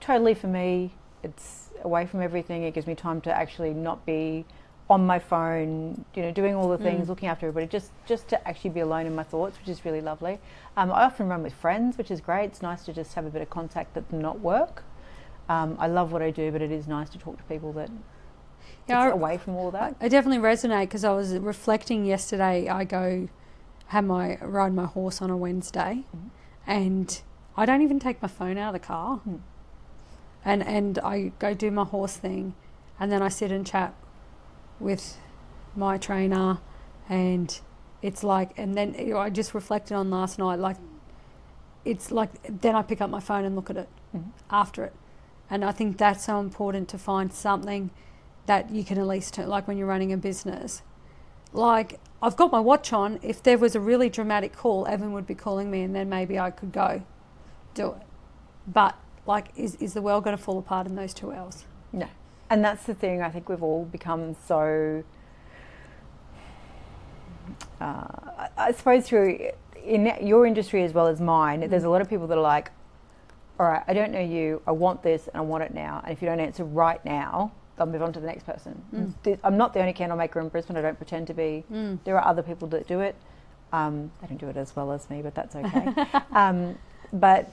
totally for me. It's away from everything. It gives me time to actually not be on my phone, doing all the things, looking after everybody, just to actually be alone in my thoughts, which is really lovely. I often run with friends, which is great. It's nice to just have a bit of contact that's not work. I love what I do, but it is nice to talk to people that away from all of that. I definitely resonate, because I was reflecting yesterday. I ride my horse on a Wednesday, and I don't even take my phone out of the car. And I go do my horse thing, and then I sit and chat with my trainer, and it's like, and then I just reflected on last night, like, it's like, then I pick up my phone and look at it after it. And I think that's so important, to find something that you can at least, like when you're running a business. Like, I've got my watch on. If there was a really dramatic call, Evan would be calling me, and then maybe I could go do it. But, like, is the world going to fall apart in those 2 hours? No. And that's the thing. I think we've all become so, I suppose through in your industry as well as mine, there's a lot of people that are like, all right, I don't know you, I want this and I want it now. And if you don't answer right now, I'll move on to the next person. I'm not the only candle maker in Brisbane. I don't pretend to be. There are other people that do it. They don't do it as well as me, but that's okay. But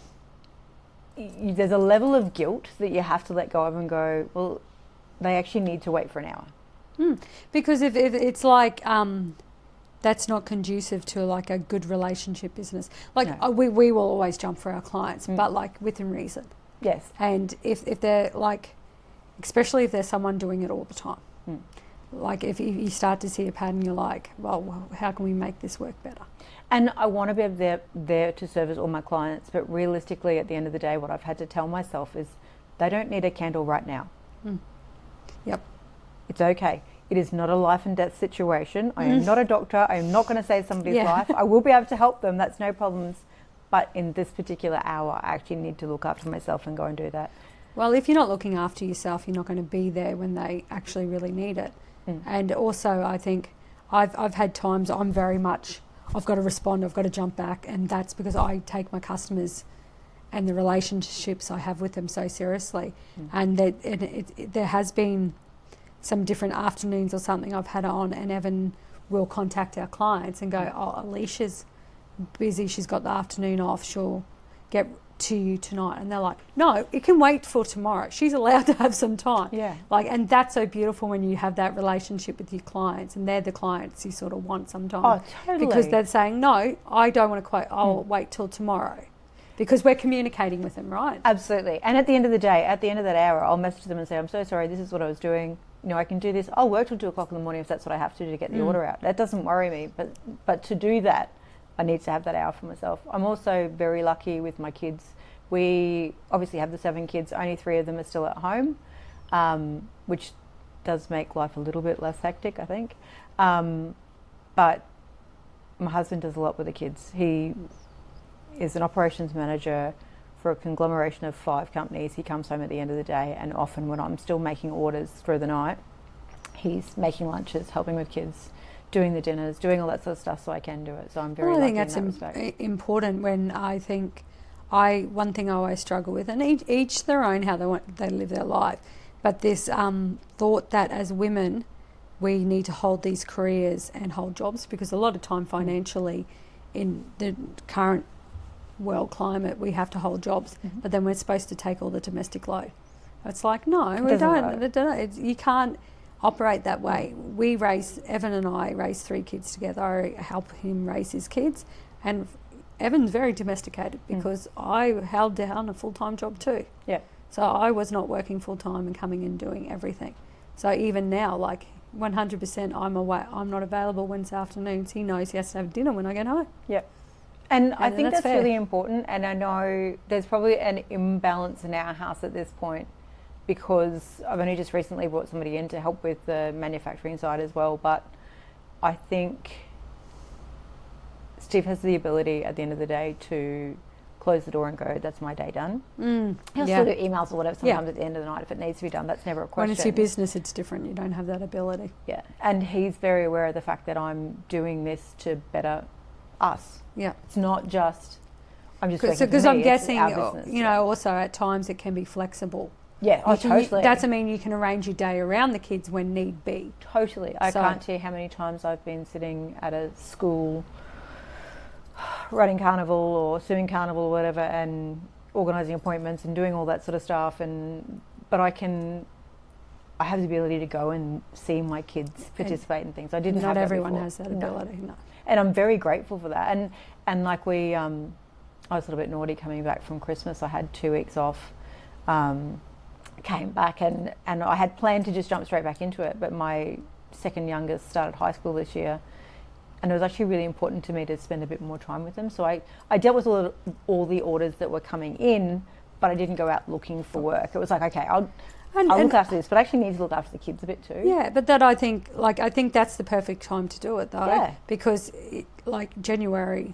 there's a level of guilt that you have to let go of and go, well, they actually need to wait for an hour. Because if it's like, that's not conducive to like a good relationship business. Like, no. we will always jump for our clients, but like within reason. Yes. And if they're like, especially if there's someone doing it all the time. like if you start to see a pattern, you're like, well, how can we make this work better? And I want to be there to service all my clients, but realistically, at the end of the day, what I've had to tell myself is they don't need a candle right now. Yep. It's okay. It is not a life and death situation. I am not a doctor. I am not going to save somebody's life. I will be able to help them. That's no problems. But in this particular hour, I actually need to look after myself and go and do that. Well, if you're not looking after yourself, you're not going to be there when they actually really need it. And also, I think I've had times I'm very much, I've got to respond, I've got to jump back, and that's because I take my customers and the relationships I have with them so seriously. And there has been some different afternoons or something I've had on, and Evan will contact our clients and go, oh, Aleisha's busy, she's got the afternoon off, she'll get to you tonight. And they're like, no, it can wait for tomorrow. She's allowed to have some time. Yeah. Like, and that's so beautiful when you have that relationship with your clients, and they're the clients you sort of want sometimes. Oh, totally. Because they're saying, no, I don't want to quote, I'll wait till tomorrow. Because we're communicating with them, right? Absolutely. And at the end of the day, at the end of that hour, I'll message them and say, I'm so sorry, this is what I was doing. You know, I can do this. I'll work till 2 o'clock in the morning if that's what I have to get the order out. That doesn't worry me. But to do that, I need to have that hour for myself. I'm also very lucky with my kids. We obviously have the 7 kids. Only 3 of them are still at home, which does make life a little bit less hectic, I think. But my husband does a lot with the kids. He is an operations manager for a conglomeration of 5 companies. He comes home at the end of the day, and often when I'm still making orders through the night, he's making lunches, helping with kids, doing the dinners, doing all that sort of stuff so I can do it. So I'm very lucky in that respect. I think that's important. When I think one thing I always struggle with, and each their own how they live their life, but this thought that as women we need to hold these careers and hold jobs, because a lot of time financially in the current world climate we have to hold jobs, but then we're supposed to take all the domestic load. It's like, no, we don't. You can't operate that way. Evan and I raised 3 kids together. I help him raise his kids, and Evan's very domesticated because I held down a full-time job too. Yeah. So I was not working full-time and coming in doing everything. So even now, like 100% I'm away. I'm not available Wednesday afternoons. He knows he has to have dinner when I get home. Yep. And I think that's really important. And I know there's probably an imbalance in our house at this point, because I've only just recently brought somebody in to help with the manufacturing side as well. But I think Steve has the ability at the end of the day to close the door and go, that's my day done. He'll still do emails or whatever sometimes at the end of the night if it needs to be done. That's never a question. When it's your business, it's different. You don't have that ability. Yeah. And he's very aware of the fact that I'm doing this to better us. Yeah. It's not just, I'm just working for me. Because I'm guessing, business, you know, also at times it can be flexible. Yeah, totally. That's, I mean, you can arrange your day around the kids when need be. Totally. I can't tell you how many times I've been sitting at a school running carnival or swimming carnival or whatever and organising appointments and doing all that sort of stuff. But I have the ability to go and see my kids participate in things. I didn't have that before. Not everyone has that ability, no. And I'm very grateful for that. And like I was a little bit naughty coming back from Christmas. I had 2 weeks off, came back and I had planned to just jump straight back into it. But my second youngest started high school this year, and it was actually really important to me to spend a bit more time with them. So I dealt with all the orders that were coming in, but I didn't go out looking for work. It was like, okay, I'll look after this, but I actually need to look after the kids a bit too. Yeah, but that I think that's the perfect time to do it though, because January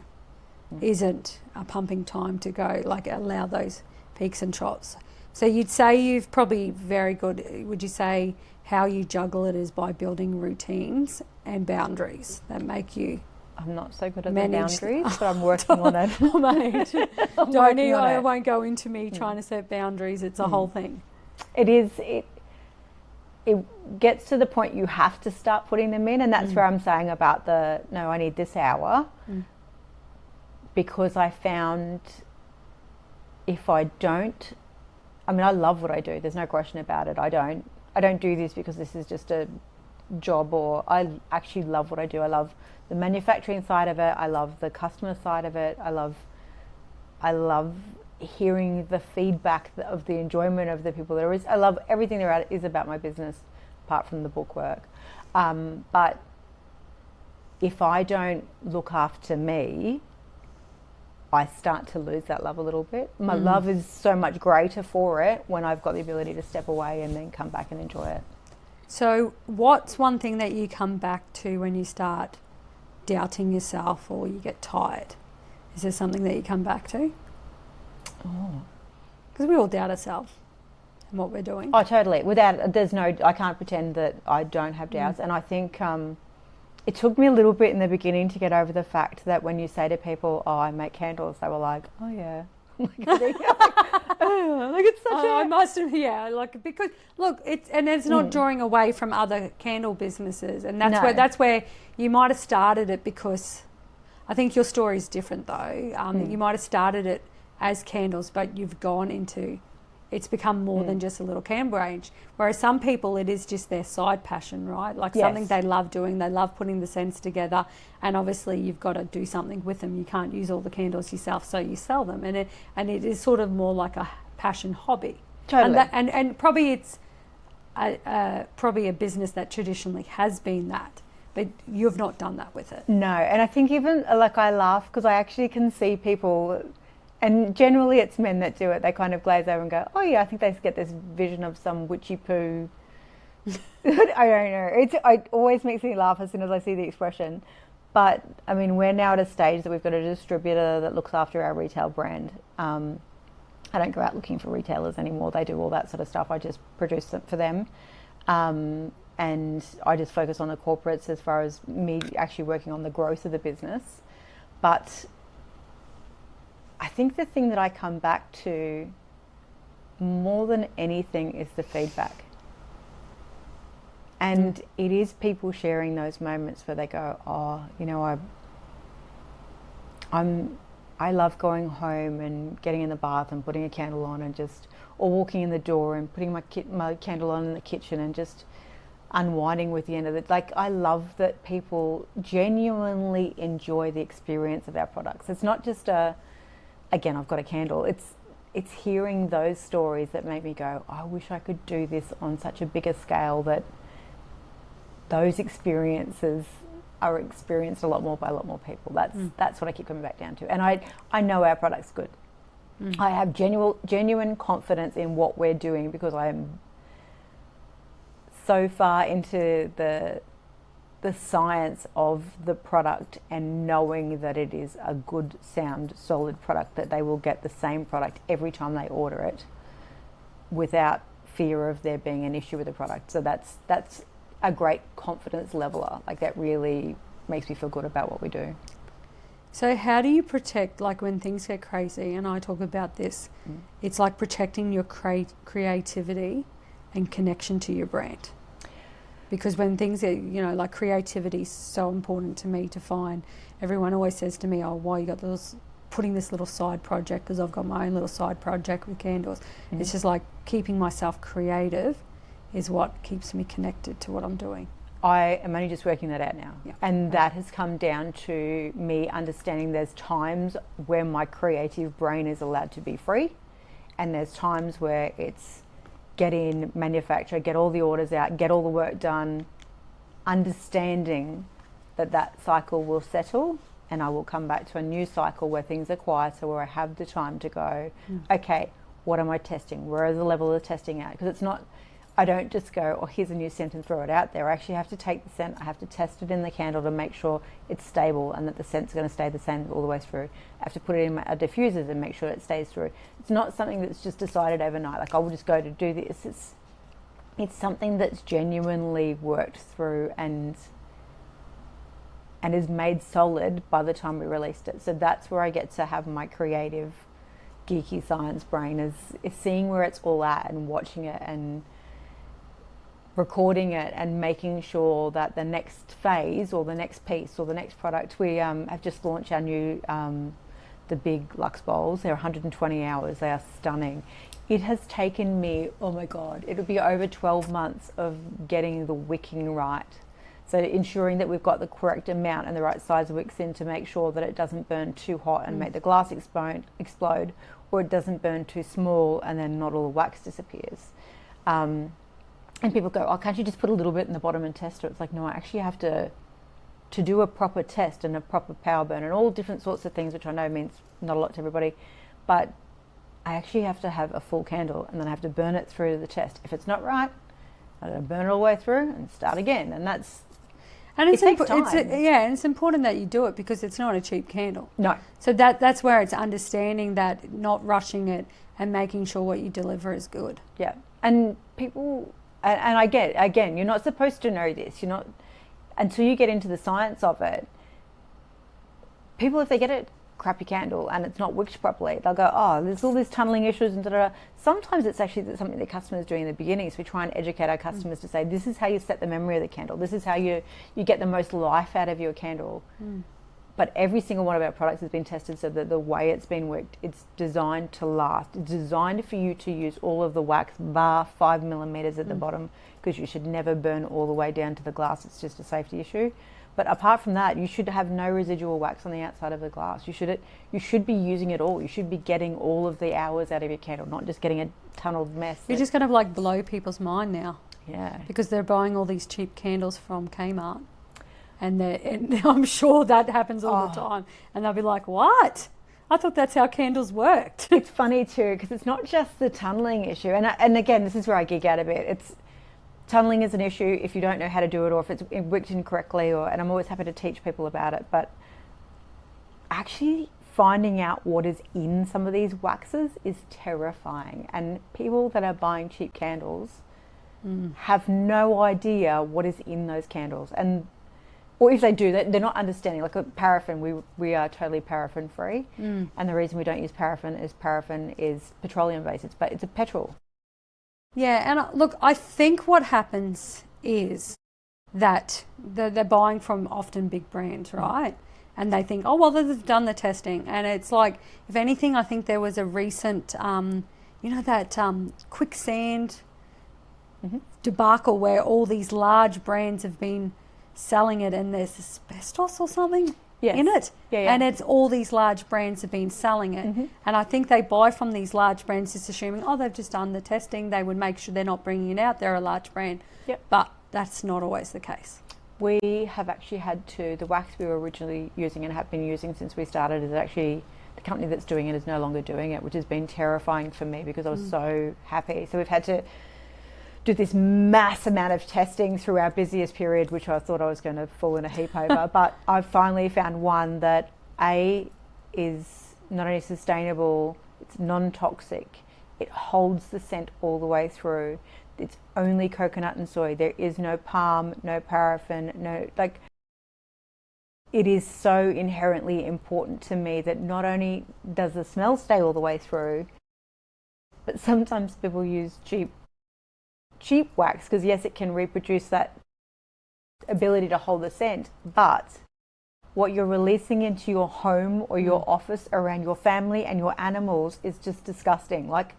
isn't a pumping time to go, allow those peaks and troughs. So you'd say you've probably very good, would you say how you juggle it is by building routines and boundaries that make you I'm not so good at the boundaries, but I'm working on it. I won't go into me trying to set boundaries. It's a whole thing. It is. It gets to the point you have to start putting them in, and that's where I'm saying about I need this hour, because I found if I don't, I mean, I love what I do. There's no question about it. I don't do this because this is just a job, or I actually love what I do. I love the manufacturing side of it. I love the customer side of it. I love hearing the feedback of the enjoyment of the people there is. I love everything there is about my business, apart from the bookwork. But if I don't look after me, I start to lose that love a little bit. My love is so much greater for it when I've got the ability to step away and then come back and enjoy it. So what's one thing that you come back to when you start doubting yourself or you get tired? Is there something that you come back to? Oh. Because we all doubt ourselves and what we're doing. Oh, totally. I can't pretend that I don't have doubts. And I think it took me a little bit in the beginning to get over the fact that when you say to people, oh, I make candles, they were like, oh, yeah. It's such I must have, because look, it's not drawing away from other candle businesses, and that's where you might have started it, because I think your story is different though. You might have started it as candles, but you've gone into, it's become more than just a little candle range. Whereas some people, it is just their side passion, right? Like something they love doing, they love putting the scents together, and obviously you've got to do something with them. You can't use all the candles yourself, so you sell them, and it is sort of more like a passion hobby. Totally. And probably it's probably a business that traditionally has been that, but you've not done that with it. No, and I think even like I laugh because I actually can see people. And generally it's men that do it. They kind of glaze over and go, oh yeah, I think they get this vision of some witchy poo. I don't know. It always makes me laugh as soon as I see the expression. But I mean, we're now at a stage that we've got a distributor that looks after our retail brand. I don't go out looking for retailers anymore. They do all that sort of stuff. I just produce them for them. And I just focus on the corporates as far as me actually working on the growth of the business. But I think the thing that I come back to more than anything is the feedback. And it is people sharing those moments where they go, oh, I love going home and getting in the bath and putting a candle on or walking in the door and putting my candle on in the kitchen and just unwinding with the end of it. Like, I love that people genuinely enjoy the experience of our products. It's not just again, I've got a candle. It's hearing those stories that make me go, I wish I could do this on such a bigger scale, that those experiences are experienced a lot more by a lot more people. That's what I keep coming back down to. And I know our product's good. I have genuine confidence in what we're doing because I am so far into the science of the product and knowing that it is a good, sound, solid product, that they will get the same product every time they order it without fear of there being an issue with the product. So that's a great confidence leveler. Like, that really makes me feel good about what we do. So how do you protect, like when things get crazy, and I talk about this, it's like protecting your creativity and connection to your brand? Because when things are, like creativity is so important to me to find. Everyone always says to me, oh, why you got putting this little side project, because I've got my own little side project with candles. It's just like keeping myself creative is what keeps me connected to what I'm doing. I am only just working that out now. Yeah. And that has come down to me understanding there's times where my creative brain is allowed to be free, and there's times where it's get in, manufacture, get all the orders out, get all the work done, understanding that cycle will settle and I will come back to a new cycle where things are quieter, where I have the time to go, okay, what am I testing? Where are the level of testing at? Because it's not, I don't just go, oh, here's a new scent and throw it out there. I actually have to take the scent, I have to test it in the candle to make sure it's stable and that the scent's going to stay the same all the way through. I have to put it in my diffusers and make sure it stays through. It's not something that's just decided overnight, like I will just go to do this. It's something that's genuinely worked through and is made solid by the time we released it. So that's where I get to have my creative, geeky science brain, is seeing where it's all at and watching it and recording it and making sure that the next phase or the next piece or the next product, we have just launched our new, the big Luxe Bowls. They're 120 hours. They are stunning. It has taken me, oh my God, it'll be over 12 months of getting the wicking right. So ensuring that we've got the correct amount and the right size of wicks in to make sure that it doesn't burn too hot and make the glass explode, or it doesn't burn too small and then not all the wax disappears. And people go, oh, can't you just put a little bit in the bottom and test it? It's like, no, I actually have to do a proper test and a proper power burn and all different sorts of things, which I know means not a lot to everybody, but I actually have to have a full candle and then I have to burn it through the test. If it's not right, I gotta burn it all the way through and start again. And that's, and it takes time. And it's important that you do it because it's not a cheap candle. No. So that's where it's understanding that, not rushing it and making sure what you deliver is good. Yeah. And people, and I get, again, you're not supposed to know this. You're not, until you get into the science of it. People, if they get a crappy candle and it's not wicked properly, they'll go, oh, there's all these tunneling issues and da-da-da. Sometimes it's actually something the customer's doing in the beginning. So we try and educate our customers to say, this is how you set the memory of the candle. This is how you get the most life out of your candle. But every single one of our products has been tested so that the way it's been wicked, it's designed to last. It's designed for you to use all of the wax bar 5 millimeters at the bottom, because you should never burn all the way down to the glass. It's just a safety issue. But apart from that, you should have no residual wax on the outside of the glass. You should be using it all. You should be getting all of the hours out of your candle, not just getting a tunneled mess. You're just going to like blow people's mind now. Yeah. Because they're buying all these cheap candles from Kmart. And I'm sure that happens all the time. And they'll be like, what? I thought that's how candles worked. It's funny too, because it's not just the tunneling issue. And again, this is where I geek out a bit. Tunneling is an issue if you don't know how to do it, or if it's wicked incorrectly, and I'm always happy to teach people about it. But actually finding out what is in some of these waxes is terrifying. And people that are buying cheap candles have no idea what is in those candles. Or if they do, they're not understanding. Like paraffin, we are totally paraffin free. And the reason we don't use paraffin is petroleum based. It's a petrol. Yeah, and look, I think what happens is that they're buying from often big brands, right? And they think, oh, well, they've done the testing. And it's like, if anything, I think there was a recent, that quicksand debacle where all these large brands have been selling it and there's asbestos or something in it. Yeah. And it's all these large brands have been selling it. And I think they buy from these large brands just assuming, oh, they've just done the testing. They would make sure they're not bringing it out. They're a large brand. Yep. But that's not always the case. We have actually had the wax we were originally using and have been using since we started is actually, the company that's doing it is no longer doing it, which has been terrifying for me because I was so happy. So we've had to do this mass amount of testing through our busiest period, which I thought I was going to fall in a heap over. But I've finally found one that is not only sustainable, it's non-toxic, it holds the scent all the way through. It's only coconut and soy. There is no palm, no paraffin, it is so inherently important to me that not only does the smell stay all the way through, but sometimes people use cheap wax because yes, it can reproduce that ability to hold the scent, but what you're releasing into your home or your office around your family and your animals is just disgusting. Like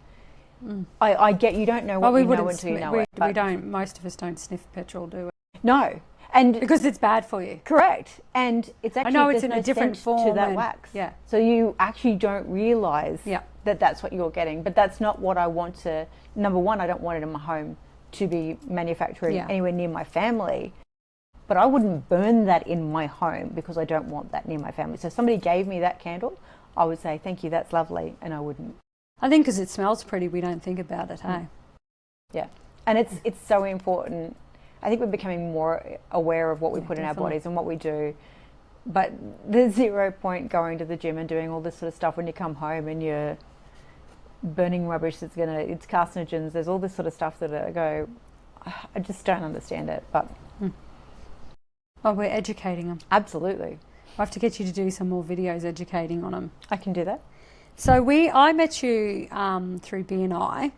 I get you don't know what you know until you know it. We don't. Most of us don't sniff petrol, do we? No, and because it's bad for you. Correct, and it's actually I know it's in a different form to that wax. Yeah. So you actually don't realise that that's what you're getting, but that's not what I want to. Number one, I don't want it in my home to be manufactured anywhere near my family. But I wouldn't burn that in my home because I don't want that near my family. So if somebody gave me that candle, I would say, thank you, that's lovely, and I wouldn't. I think because it smells pretty, we don't think about it, hey? Yeah, and it's so important. I think we're becoming more aware of what we put in our bodies and what we do. But there's 0 point going to the gym and doing all this sort of stuff when you come home and you're burning rubbish it's carcinogens. There's all this sort of stuff that I just don't understand it. But well, we're educating them. Absolutely. I have to get you to do some more videos educating on them. I can do that. So I met you through BNI,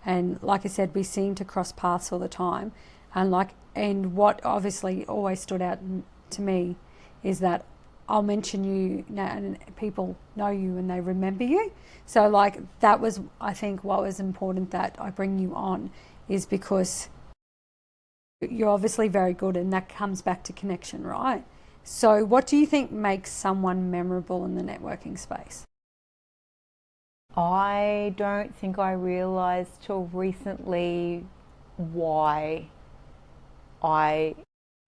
and like I said, we seem to cross paths all the time. And what obviously always stood out to me is that I'll mention you now and people know you and they remember you. So that was, I think, what was important that I bring you on is because you're obviously very good, and that comes back to connection, right? So what do you think makes someone memorable in the networking space? I don't think I realised till recently why I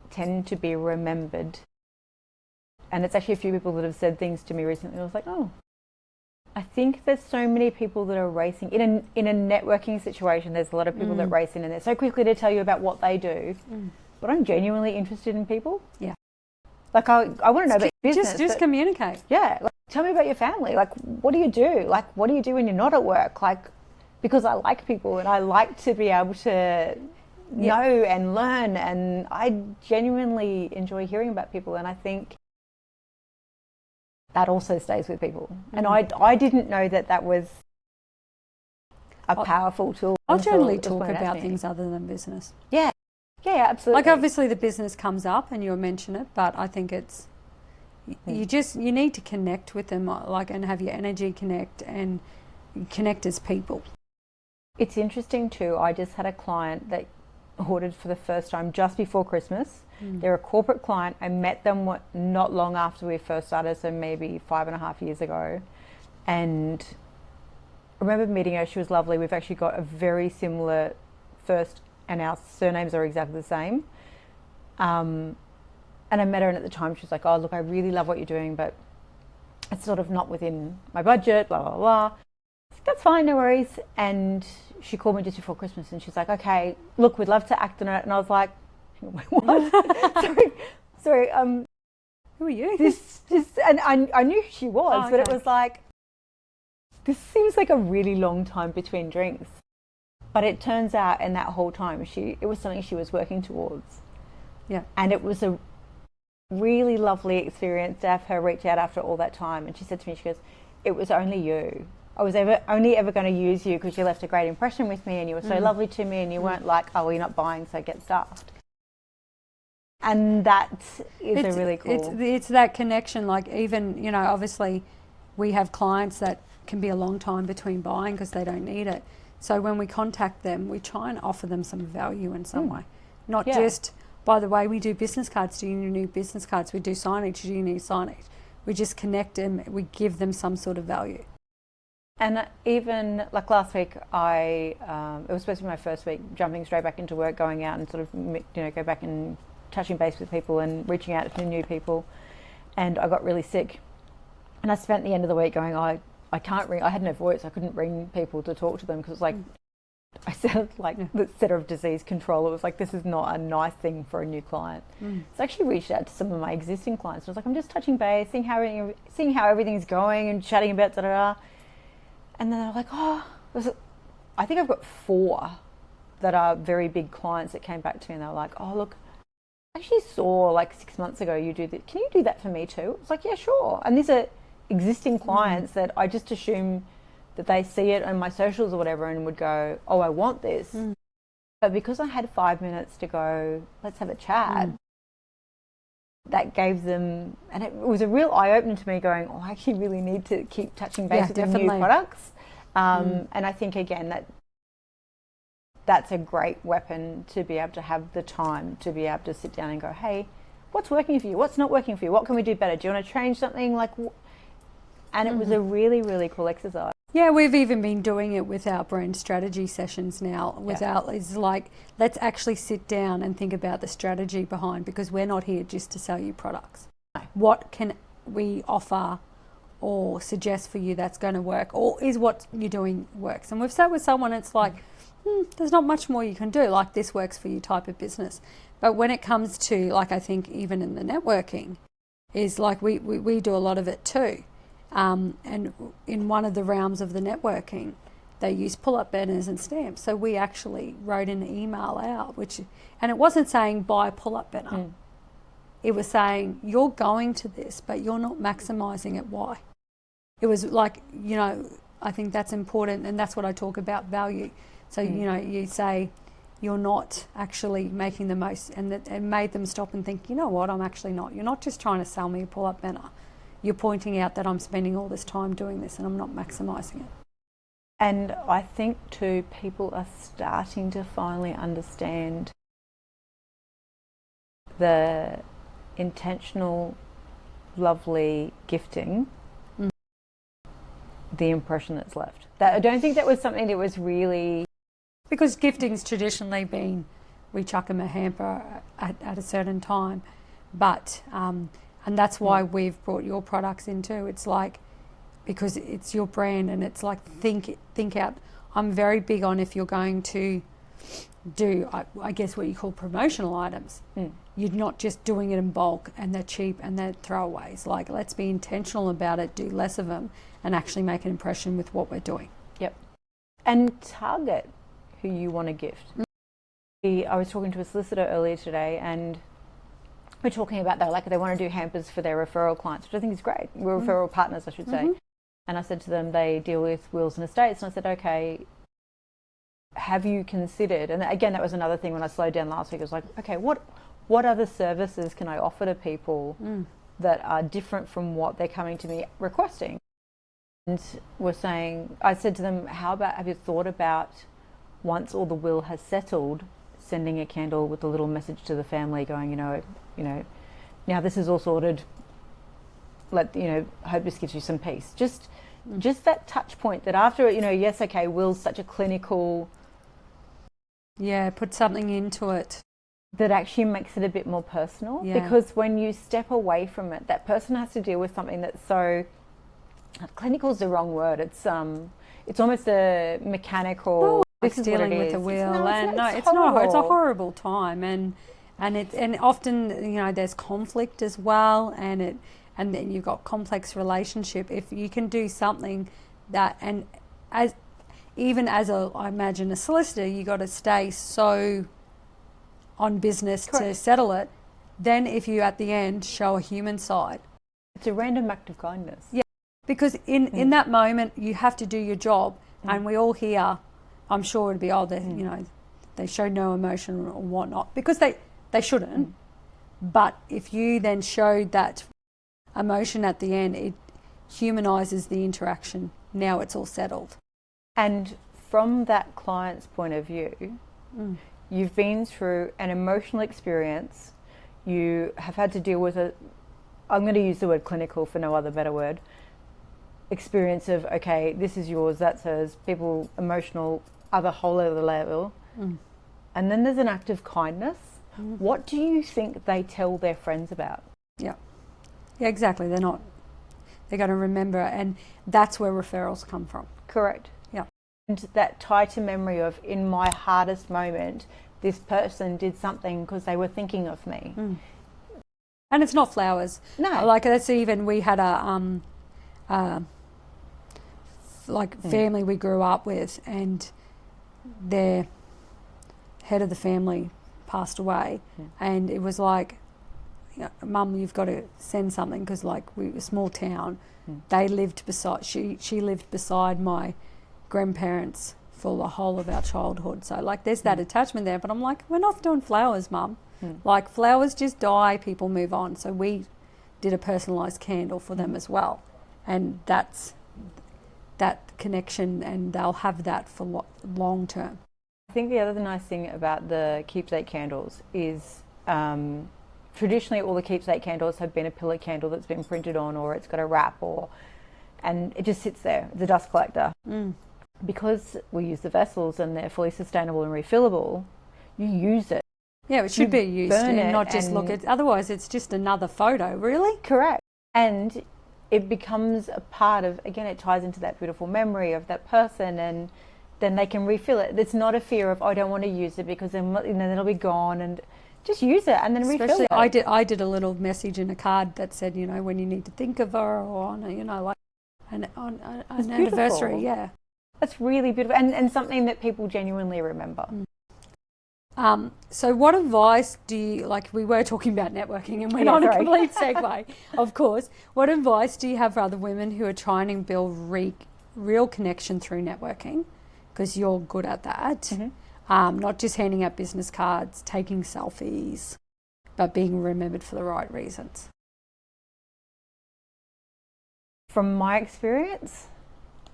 tend to be remembered. And it's actually a few people that have said things to me recently. I was like, oh, I think there's so many people that are racing in a networking situation. There's a lot of people that race in, and they're so quickly to tell you about what they do. But I'm genuinely interested in people. Yeah. Like I want to know about your business. Just communicate. Yeah. Like, tell me about your family. Like, what do you do? Like, what do you do when you're not at work? Like, because I like people and I like to be able to know and learn, and I genuinely enjoy hearing about people, and I think that also stays with people. And I didn't know that was a powerful tool. I'll generally talk about things other than business. Yeah. Yeah, absolutely. Like obviously the business comes up and you'll mention it, but I think it's you need to connect with them, like, and have your energy connect and connect as people. It's interesting too. I just had a client that ordered for the first time just before Christmas. They're a corporate client. I met them not long after we first started, so maybe 5.5 years ago. And I remember meeting her. She was lovely. We've actually got a very similar first, and our surnames are exactly the same. And I met her, and at the time she was like, oh, look, I really love what you're doing, but it's sort of not within my budget, blah, blah, blah. That's fine, no worries. And she called me just before Christmas, and she's like, okay, look, we'd love to act on it. And I was like, what? sorry, who are you? And I knew who she was, but it was like, this seems like a really long time between drinks. But it turns out in that whole time, it was something she was working towards. Yeah. And it was a really lovely experience to have her reach out after all that time. And she said to me, she goes, it was only you. I was only ever going to use you because you left a great impression with me, and you were so lovely to me, and you weren't like, oh, well, you're not buying, so get stuffed. And that is a really cool... It's that connection, like even, you know, obviously we have clients that can be a long time between buying because they don't need it. So when we contact them, we try and offer them some value in some way. Not just, by the way, we do business cards. Do you need business cards? We do signage. Do you need signage? We just connect them. We give them some sort of value. And even like last week, it was supposed to be my first week jumping straight back into work, going out and sort of, you know, go back and touching base with people and reaching out to new people. And I got really sick. And I spent the end of the week going, I can't ring. I had no voice. I couldn't ring people to talk to them because it was like, I sounded like the Centre of Disease Control. It was like, this is not a nice thing for a new client. So I actually reached out to some of my existing clients. I was like, I'm just touching base, seeing how everything's going and chatting about da-da-da. And then they're like, oh, I think I've got 4 that are very big clients that came back to me, and they were like, oh, look, I actually saw like 6 months ago you do that. Can you do that for me too? It's like, yeah, sure. And these are existing clients that I just assume that they see it on my socials or whatever and would go, oh, I want this. But because I had 5 minutes to go, let's have a chat, that gave them, and it was a real eye-opener to me going, oh, I actually really need to keep touching base with new products. And I think, again, that's a great weapon to be able to have the time to be able to sit down and go, hey, what's working for you? What's not working for you? What can we do better? Do you want to change something? And it was a really, really cool exercise. Yeah, we've even been doing it with our brand strategy sessions now. It's like, let's actually sit down and think about the strategy behind, because we're not here just to sell you products. No. What can we offer or suggest for you that's going to work, or is what you're doing works? And we've sat with someone, it's like, there's not much more you can do, like this works for you type of business. But when it comes to, like, I think even in the networking, is like we do a lot of it too. And in one of the realms of the networking, they use pull-up banners and stamps. So we actually wrote an email out, and it wasn't saying buy a pull-up banner. It was saying you're going to this, but you're not maximising it. Why? It was like, you know, I think that's important, and that's what I talk about, value. So, you know, you say you're not actually making the most, and it made them stop and think, you know what, I'm actually not. You're not just trying to sell me a pull-up banner. You're pointing out that I'm spending all this time doing this and I'm not maximising it. And I think too, people are starting to finally understand the intentional, lovely gifting, the impression that's left. I don't think that was something that was really Because gifting's traditionally been, we chuck them a hamper at a certain time, but and that's why we've brought your products in too. It's like, because it's your brand, and it's like think out. I'm very big on, if you're going to do, I guess what you call promotional items, you're not just doing it in bulk and they're cheap and they're throwaways. Like, let's be intentional about it, do less of them, and actually make an impression with what we're doing. Yep. And target who you want to gift. I was talking to a solicitor earlier today, and we're talking about they want to do hampers for their referral clients, which I think is great. Referral partners, I should say. And I said to them, they deal with wills and estates, and I said, okay, have you considered, and again, that was another thing when I slowed down last week, I was like, okay, what other services can I offer to people that are different from what they're coming to me requesting? And I said to them, have you thought about, once all the will has settled, sending a candle with a little message to the family going, you know, now this is all sorted, hope this gives you some peace. Just that touch point that after, yes, okay, will's such a clinical. Yeah, put something into it. That actually makes it a bit more personal. Yeah. Because when you step away from it, that person has to deal with something that's so, clinical is the wrong word. It's almost a mechanical. This is dealing with a will, it's not. It's a horrible time, and often there's conflict as well, and then you've got complex relationship. If you can do something that, and I imagine a solicitor, you got to stay so on business to settle it. Then if you at the end show a human side, it's a random act of kindness. Yeah, because in that moment you have to do your job, and we all hear, I'm sure it'd be they show no emotion or whatnot, because they shouldn't. But if you then showed that emotion at the end, it humanises the interaction. Now it's all settled. And from that client's point of view, you've been through an emotional experience. You have had to deal with I'm going to use the word clinical for no other better word, experience of, okay, this is yours, that's hers, people emotional, other whole other level. And then there's an act of kindness. What do you think they tell their friends about? Yeah, exactly. They're going to remember, and that's where referrals come from. Correct. Yeah. And that tie to memory of, in my hardest moment, this person did something because they were thinking of me. And it's not flowers. No. Like, that's even, we had a family we grew up with, and their head of the family passed away, and it was like, Mum, you've got to send something, because we were a small town. They lived beside, she lived beside my grandparents for the whole of our childhood, so there's that attachment there. But I'm like, we're not doing flowers, Mum. Flowers just die, people move on. So we did a personalised candle for them as well, and that's that connection, and they'll have that for long term. I think the other nice thing about the keepsake candles is, traditionally all the keepsake candles have been a pillar candle that's been printed on, or it's got a wrap, and it just sits there. It's a dust collector. Because we use the vessels and they're fully sustainable and refillable, you use it. Yeah, it should be used, and not just look at. Otherwise, it's just another photo. Really? Correct. And it becomes a part of. Again, it ties into that beautiful memory of that person, and then they can refill it. It's not a fear of, I don't want to use it because then it'll be gone, and just use it and then refill it. I did a little message in a card that said, when you need to think of her, or on an anniversary. Yeah, that's really beautiful, and something that people genuinely remember. So what advice do you, we were talking about networking, and went on a complete segue, of course. What advice do you have for other women who are trying to build real connection through networking? Because you're good at that. Not just handing out business cards, taking selfies, but being remembered for the right reasons. From my experience,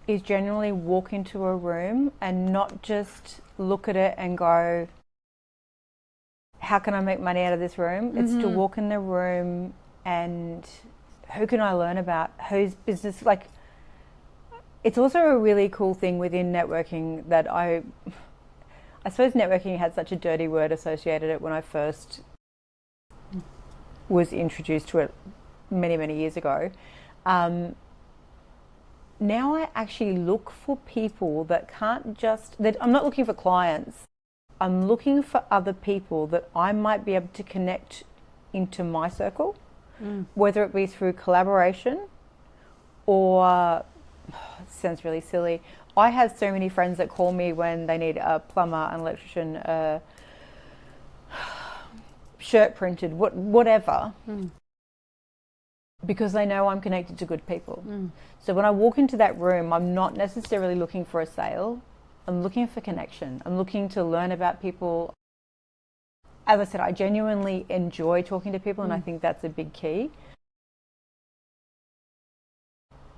is generally walk into a room and not just look at it and go, how can I make money out of this room? It's to walk in the room and who can I learn about? Whose business? It's also a really cool thing within networking that I suppose networking had such a dirty word associated it when I first was introduced to it many, many years ago. Now I actually look for people that I'm not looking for clients. I'm looking for other people that I might be able to connect into my circle, whether it be through collaboration or, it sounds really silly, I have so many friends that call me when they need a plumber, an electrician, a shirt printed, whatever, because they know I'm connected to good people. So when I walk into that room, I'm not necessarily looking for a sale. I'm looking for connection. I'm looking to learn about people. As I said, I genuinely enjoy talking to people, and I think that's a big key.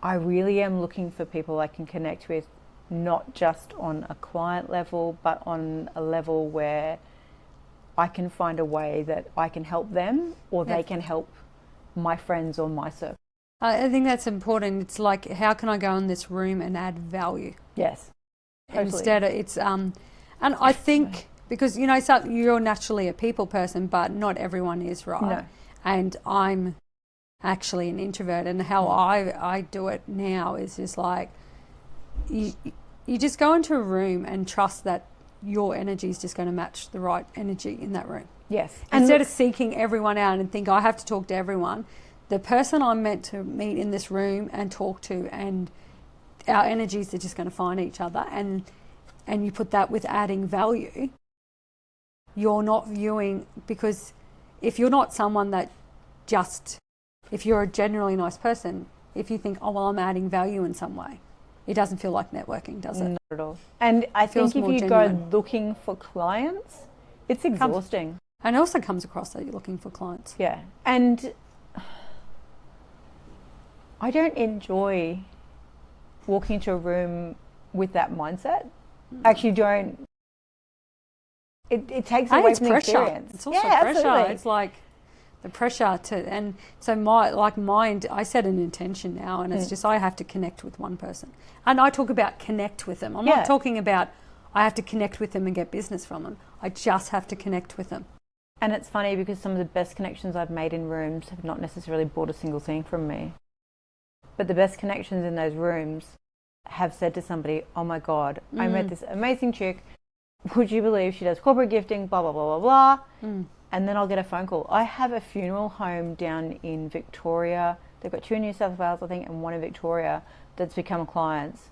I really am looking for people I can connect with, not just on a client level, but on a level where I can find a way that I can help them, or they can help my friends or my circle. I think that's important. It's like, how can I go in this room and add value? Yes. Totally. Instead, it's and I think because you're naturally a people person, but not everyone is, right? No. And I'm actually an introvert, and how I do it now is just like you just go into a room and trust that your energy is just going to match the right energy in that room. Yes. Instead of seeking everyone out and think I have to talk to everyone, the person I'm meant to meet in this room and talk to, and our energies are just going to find each other, and you put that with adding value. You're not viewing, because if you're not someone that if you're a generally nice person, if you think, oh, well, I'm adding value in some way, it doesn't feel like networking, does it? Not at all. And I think if you go looking for clients, it's exhausting. And it also comes across that you're looking for clients. Yeah. And I don't enjoy walking into a room with that mindset. Actually don't. It takes away from the experience. It's also pressure. Absolutely. It's like the pressure and so I set an intention now, and it's just I have to connect with one person. And I talk about connect with them. I'm not talking about I have to connect with them and get business from them. I just have to connect with them. And it's funny because some of the best connections I've made in rooms have not necessarily bought a single thing from me. But the best connections in those rooms have said to somebody, oh my God, I met this amazing chick. Would you believe she does corporate gifting, blah, blah, blah, blah, blah. And then I'll get a phone call. I have a funeral home down in Victoria. They've got 2 in New South Wales, I think, and 1 in Victoria that's become clients.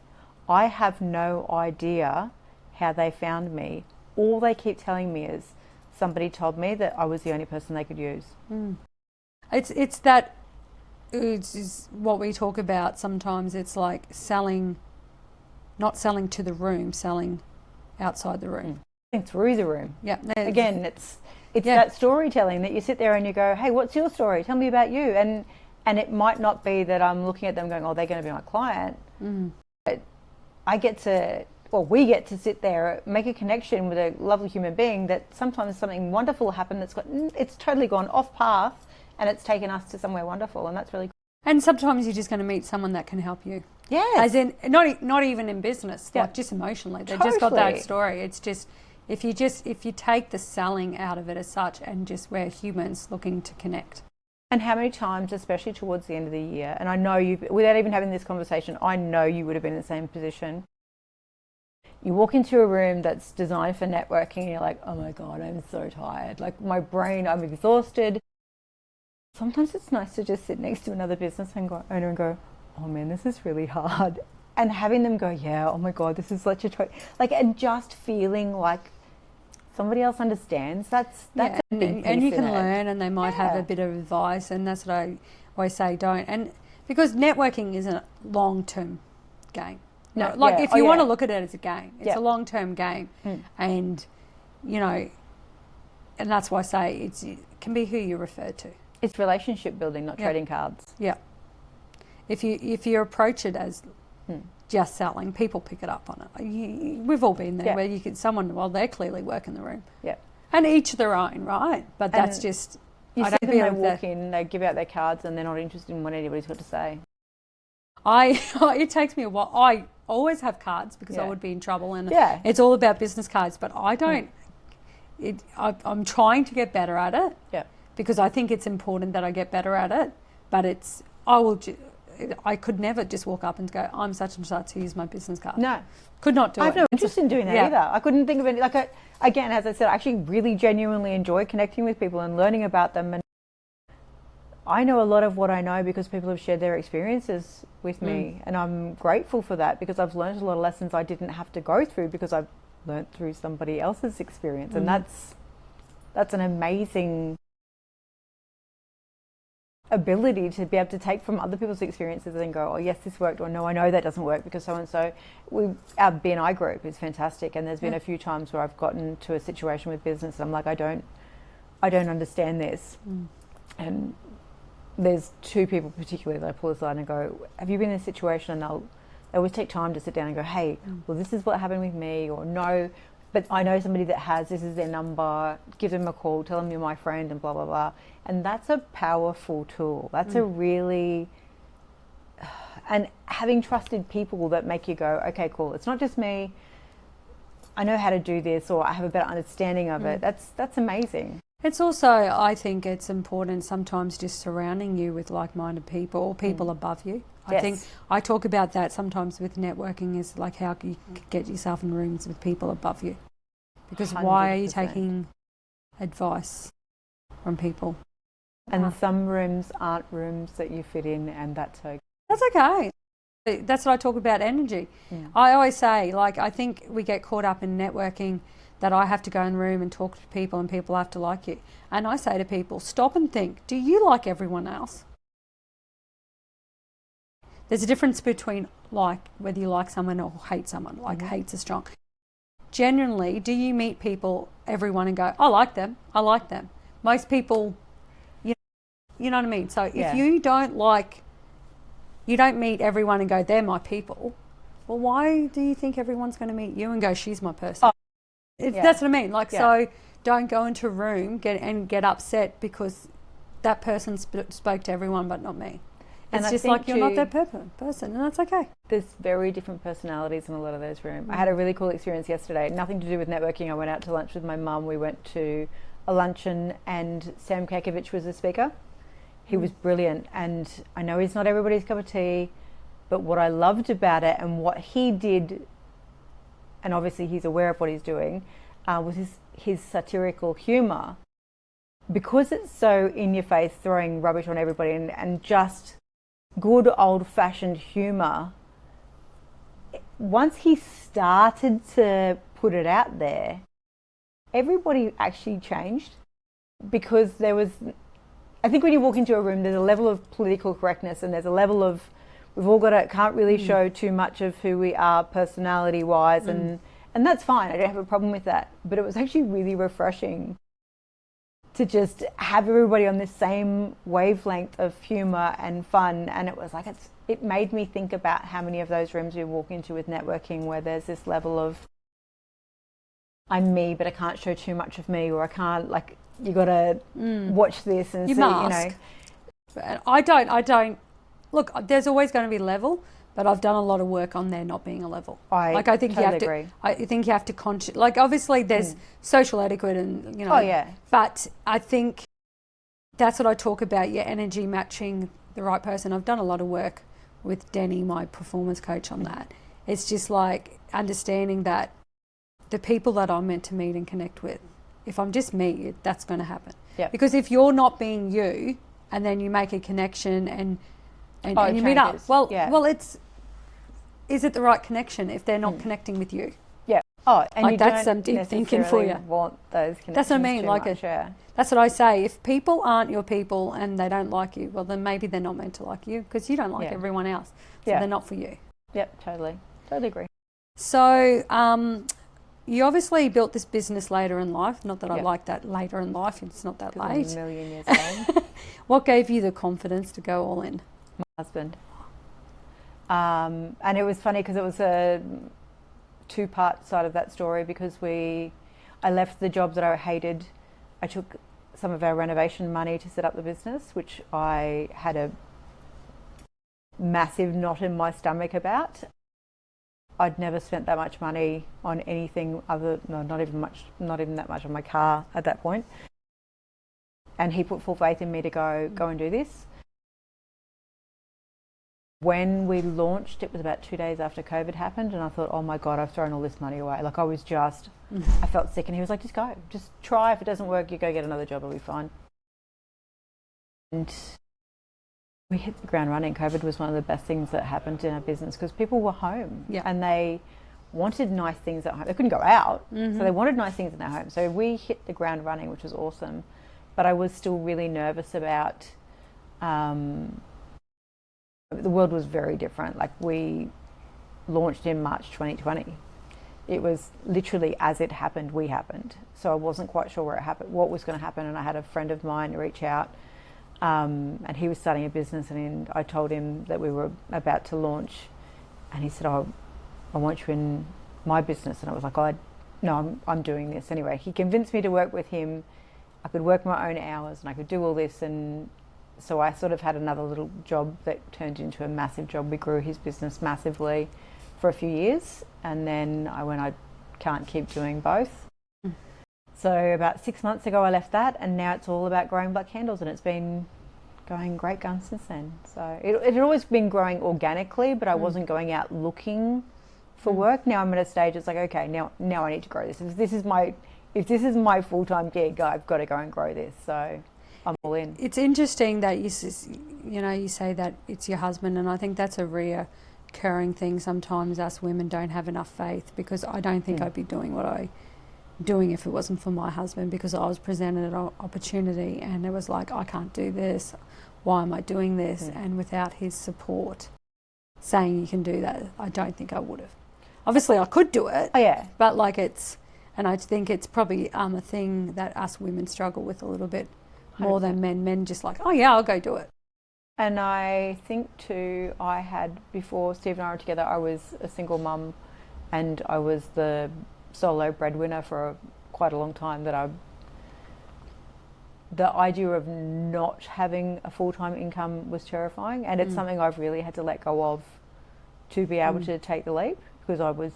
I have no idea how they found me. All they keep telling me is somebody told me that I was the only person they could use. It's what we talk about sometimes. It's like not selling to the room, selling outside the room. Through the room. Yeah. Again, it's that storytelling that you sit there and you go, hey, what's your story? Tell me about you. And it might not be that I'm looking at them going, oh, they're going to be my client. But we get to sit there, make a connection with a lovely human being that sometimes something wonderful will happen it's totally gone off path and it's taken us to somewhere wonderful, and that's really cool. And sometimes you're just going to meet someone that can help you. Yes. As in, not even in business, like just emotionally. They've just got that story. It's just, if you take the selling out of it as such, and just we're humans looking to connect. And how many times, especially towards the end of the year, and I know without even having this conversation, I know you would have been in the same position. You walk into a room that's designed for networking and you're like, oh my God, I'm so tired. Like my brain, I'm exhausted. Sometimes it's nice to just sit next to another business owner and go, oh man, this is really hard. And having them go, yeah, oh my God, this is such a and just feeling like somebody else understands. That's a big piece and you can learn, and they might have a bit of advice, and that's what I always say, don't. And because networking is a long-term game. No, if you want to look at it as a game, it's a long-term game, and and that's why I say it can be who you refer to. It's relationship building, not trading cards. Yeah. If you approach it as just selling, people pick it up on it. We've all been there where you get someone, well, they're clearly working the room. Yeah. And each their own, right? But that's just. You see them, they walk in, they give out their cards, and they're not interested in what anybody's got to say. It takes me a while. I always have cards because I Yeah. would be in trouble, and Yeah. it's all about business cards. But I don't. I'm trying to get better at it. Yeah. Because I think it's important that I get better at it. But I could never just walk up and go, I'm such and such, here's my business card. No. Could not do it. I have no interest in doing that Yeah. either. I couldn't think of any, again, as I said, I actually really genuinely enjoy connecting with people and learning about them. And I know a lot of what I know because people have shared their experiences with me. And I'm grateful for that because I've learned a lot of lessons I didn't have to go through because I've learned through somebody else's experience. And that's an amazing ability to be able to take from other people's experiences and go, oh yes, this worked, or no, I know that doesn't work because so and so. Our BNI group is fantastic, and there's been a few times where I've gotten to a situation with business and I'm like, I don't understand this. And there's two people particularly that I pull aside and go, have you been in a situation? And they always take time to sit down and go, hey, well, this is what happened with me, or no, but I know somebody that has, this is their number, give them a call, tell them you're my friend, and blah, blah, blah. And that's a powerful tool. That's a really, and having trusted people that make you go, okay, cool, it's not just me, I know how to do this, or I have a better understanding of it. That's amazing. It's also, I think it's important sometimes just surrounding you with like-minded people or people above you. I think I talk about that sometimes with networking, is like how you get yourself in rooms with people above you. Because 100%. Why are you taking advice from people? And some rooms aren't rooms that you fit in, and that's okay. That's okay. That's what I talk about, energy. I always say, like, I think we get caught up in networking that I have to go in a room and talk to people and people have to like you. And I say to people, stop and think, do you like everyone else? There's a difference between whether you like someone or hate someone. Hate's a strong. Generally, do you meet people, everyone, and go, I like them. Most people, you know what I mean? So if you don't meet everyone and go, they're my people, well, why do you think everyone's going to meet you and go, she's my person? That's what I mean. So don't go into a room get upset because that person spoke to everyone but not me. It's just like you're not that person, and that's okay. There's very different personalities in a lot of those rooms. I had a really cool experience yesterday, nothing to do with networking. I went out to lunch with my mum. We went to a luncheon and Sam Kakovich was the speaker. He was brilliant, and I know he's not everybody's cup of tea, but what I loved about it and what he did, and obviously he's aware of what he's doing, was his satirical humour. Because it's so in your face, throwing rubbish on everybody and just good old-fashioned humour, once he started to put it out there, everybody actually changed, because there was, I think when you walk into a room, there's a level of political correctness and there's a level of, we've all got to, can't really show too much of who we are personality-wise, and that's fine. I don't have a problem with that. But it was actually really refreshing to just have everybody on this same wavelength of humour and fun. And it was like, it made me think about how many of those rooms we walk into with networking where there's this level of, I'm me, but I can't show too much of me, or I can't, like, you got to watch this and you see, mask. I don't, look, there's always going to be level, but I've done a lot of work on there not being a level. I think totally you have to agree. I think you have to like, obviously there's social etiquette and, but I think that's what I talk about, your energy matching the right person. I've done a lot of work with Denny, my performance coach, on that. It's just like understanding that the people that I'm meant to meet and connect with, if I'm just me, that's going to happen. Because if you're not being you and then you make a connection and you meet up, well, is it the right connection if they're not connecting with you? And like, you that's don't some deep thinking for you. Want those connections? That's what I mean. Like, that's what I say. If people aren't your people and they don't like you, well, then maybe they're not meant to like you, because you don't like everyone else. So they're not for you. Yep, totally agree. So you obviously built this business later in life. Not that I like that later in life. It's not that late. I'm a million years old. What gave you the confidence to go all in? My husband. And it was funny because it was a two-part side of that story, because I left the job that I hated. I took some of our renovation money to set up the business, which I had a massive knot in my stomach about. I'd never spent that much money on anything not even that much on my car at that point. And he put full faith in me to go and do this. When we launched, it was about 2 days after COVID happened, and I thought, oh my God, I've thrown all this money away. Like, I was just, I felt sick, and he was like, just go, just try. If it doesn't work, you go get another job, it'll be fine. And we hit the ground running. COVID was one of the best things that happened in our business because people were home and they wanted nice things at home. They couldn't go out, so they wanted nice things in their home. So we hit the ground running, which was awesome. But I was still really nervous about, the world was very different. Like, we launched in March 2020. It was literally as it happened, we happened. So I wasn't quite sure what was going to happen. And I had a friend of mine reach out, and he was starting a business, and I told him that we were about to launch, and he said, oh, I want you in my business. And I was like, oh, no, I'm doing this anyway. He convinced me to work with him. I could work my own hours and I could do all this, and so I sort of had another little job that turned into a massive job. We grew his business massively for a few years, and then I went, I can't keep doing both. So about 6 months ago I left that, and now it's all about growing Blackandles, and it's been going great guns since then. So it had always been growing organically, but I wasn't going out looking for work. Now I'm at a stage, it's like, okay, now I need to grow this. If this is my full-time gig, I've got to go and grow this. So I'm all in. It's interesting that you say that it's your husband, and I think that's a recurring thing. Sometimes us women don't have enough faith, because I don't think I'd be doing what I'm doing if it wasn't for my husband, because I was presented an opportunity and it was like, I can't do this. Why am I doing this? And without his support saying you can do that, I don't think I would have. Obviously I could do it. Oh yeah. But like and I think it's probably a thing that us women struggle with a little bit more 100%. Than men. Men just like, oh yeah, I'll go do it. And I think too, before Steve and I were together, I was a single mum, and I was the solo breadwinner for quite a long time. The idea of not having a full-time income was terrifying, and it's something I've really had to let go of to be able to take the leap, because I was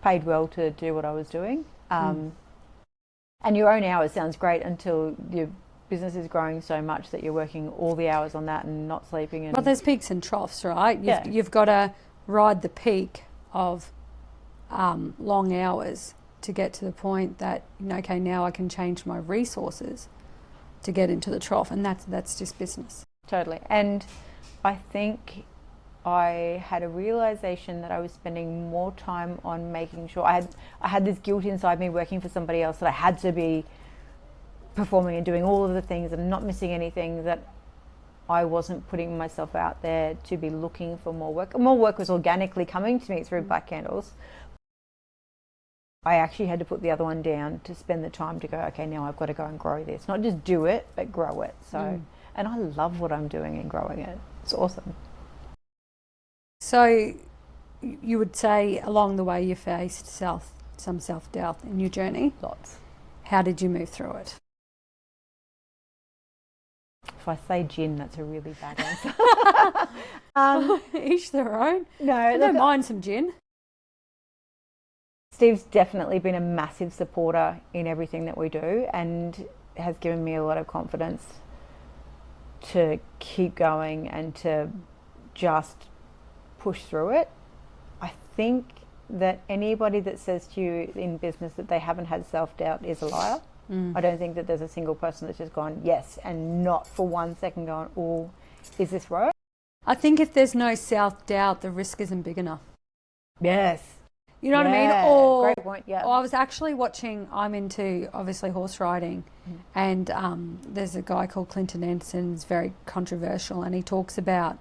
paid well to do what I was doing. And your own hours sounds great until your business is growing so much that you're working all the hours on that and not sleeping. But there's peaks and troughs, right? You've got to ride the peak of long hours to get to the point that, okay, now I can change my resources to get into the trough, and that's just business. Totally. And I think I had a realization that I was spending more time on making sure I had this guilt inside me working for somebody else, that I had to be performing and doing all of the things and not missing anything, that I wasn't putting myself out there to be looking for more work. More work was organically coming to me through Blackandles. I actually had to put the other one down to spend the time to go, okay, now I've got to go and grow this. Not just do it, but grow it. So, and I love what I'm doing and growing it. It's awesome. So you would say along the way you faced some self-doubt in your journey? Lots. How did you move through it? If I say gin, that's a really bad answer. Each their own. No, I don't mind some gin. Steve's definitely been a massive supporter in everything that we do, and has given me a lot of confidence to keep going and to just push through it. I think that anybody that says to you in business that they haven't had self-doubt is a liar. I don't think that there's a single person that's just gone yes and not for 1 second going, oh, is this right? I think if there's no self-doubt, the risk isn't big enough. Yes. You know what I mean? Or, great point, yeah. Or I was actually watching, I'm into obviously horse riding, and there's a guy called Clinton Anderson, who's very controversial, and he talks about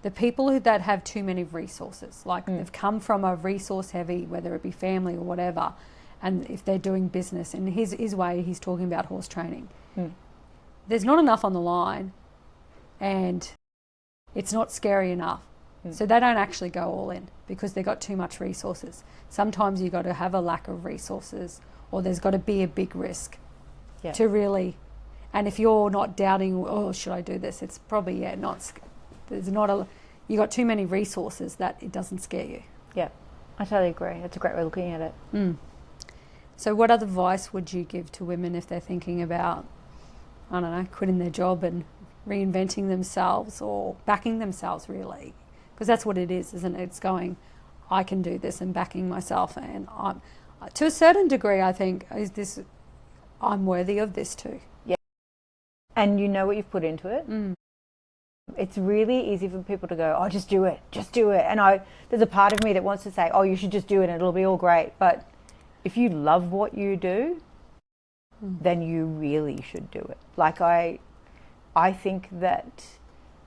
the people that have too many resources, like they've come from a resource heavy, whether it be family or whatever, and if they're doing business, in his way, he's talking about horse training. There's not enough on the line, and it's not scary enough. So they don't actually go all in because they've got too much resources. Sometimes you've got to have a lack of resources, or there's got to be a big risk to really, and if you're not doubting, oh, should I do this? It's probably, you got too many resources that it doesn't scare you. Yeah, I totally agree. That's a great way of looking at it. So what other advice would you give to women if they're thinking about, I don't know, quitting their job and reinventing themselves or backing themselves, really? Because that's what it is, isn't it? It's going, I can do this, and backing myself. And I'm, to a certain degree, I think, I'm worthy of this too. Yeah. And you know what you've put into it. It's really easy for people to go, oh, just do it. And there's a part of me that wants to say, oh, you should just do it and it'll be all great. But if you love what you do, then you really should do it. Like I think that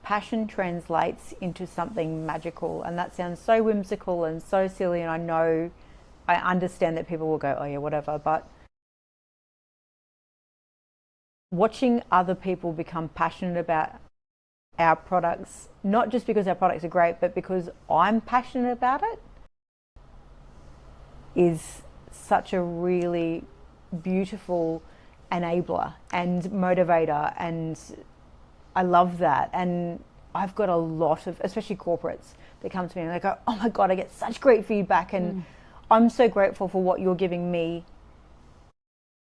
passion translates into something magical, and that sounds so whimsical and so silly, and I understand that people will go, oh yeah, whatever, but watching other people become passionate about our products, not just because our products are great, but because I'm passionate about it, is such a really beautiful enabler and motivator, and I love that. And I've got a lot of, especially corporates, that come to me and they go, oh my God, I get such great feedback, and I'm so grateful for what you're giving me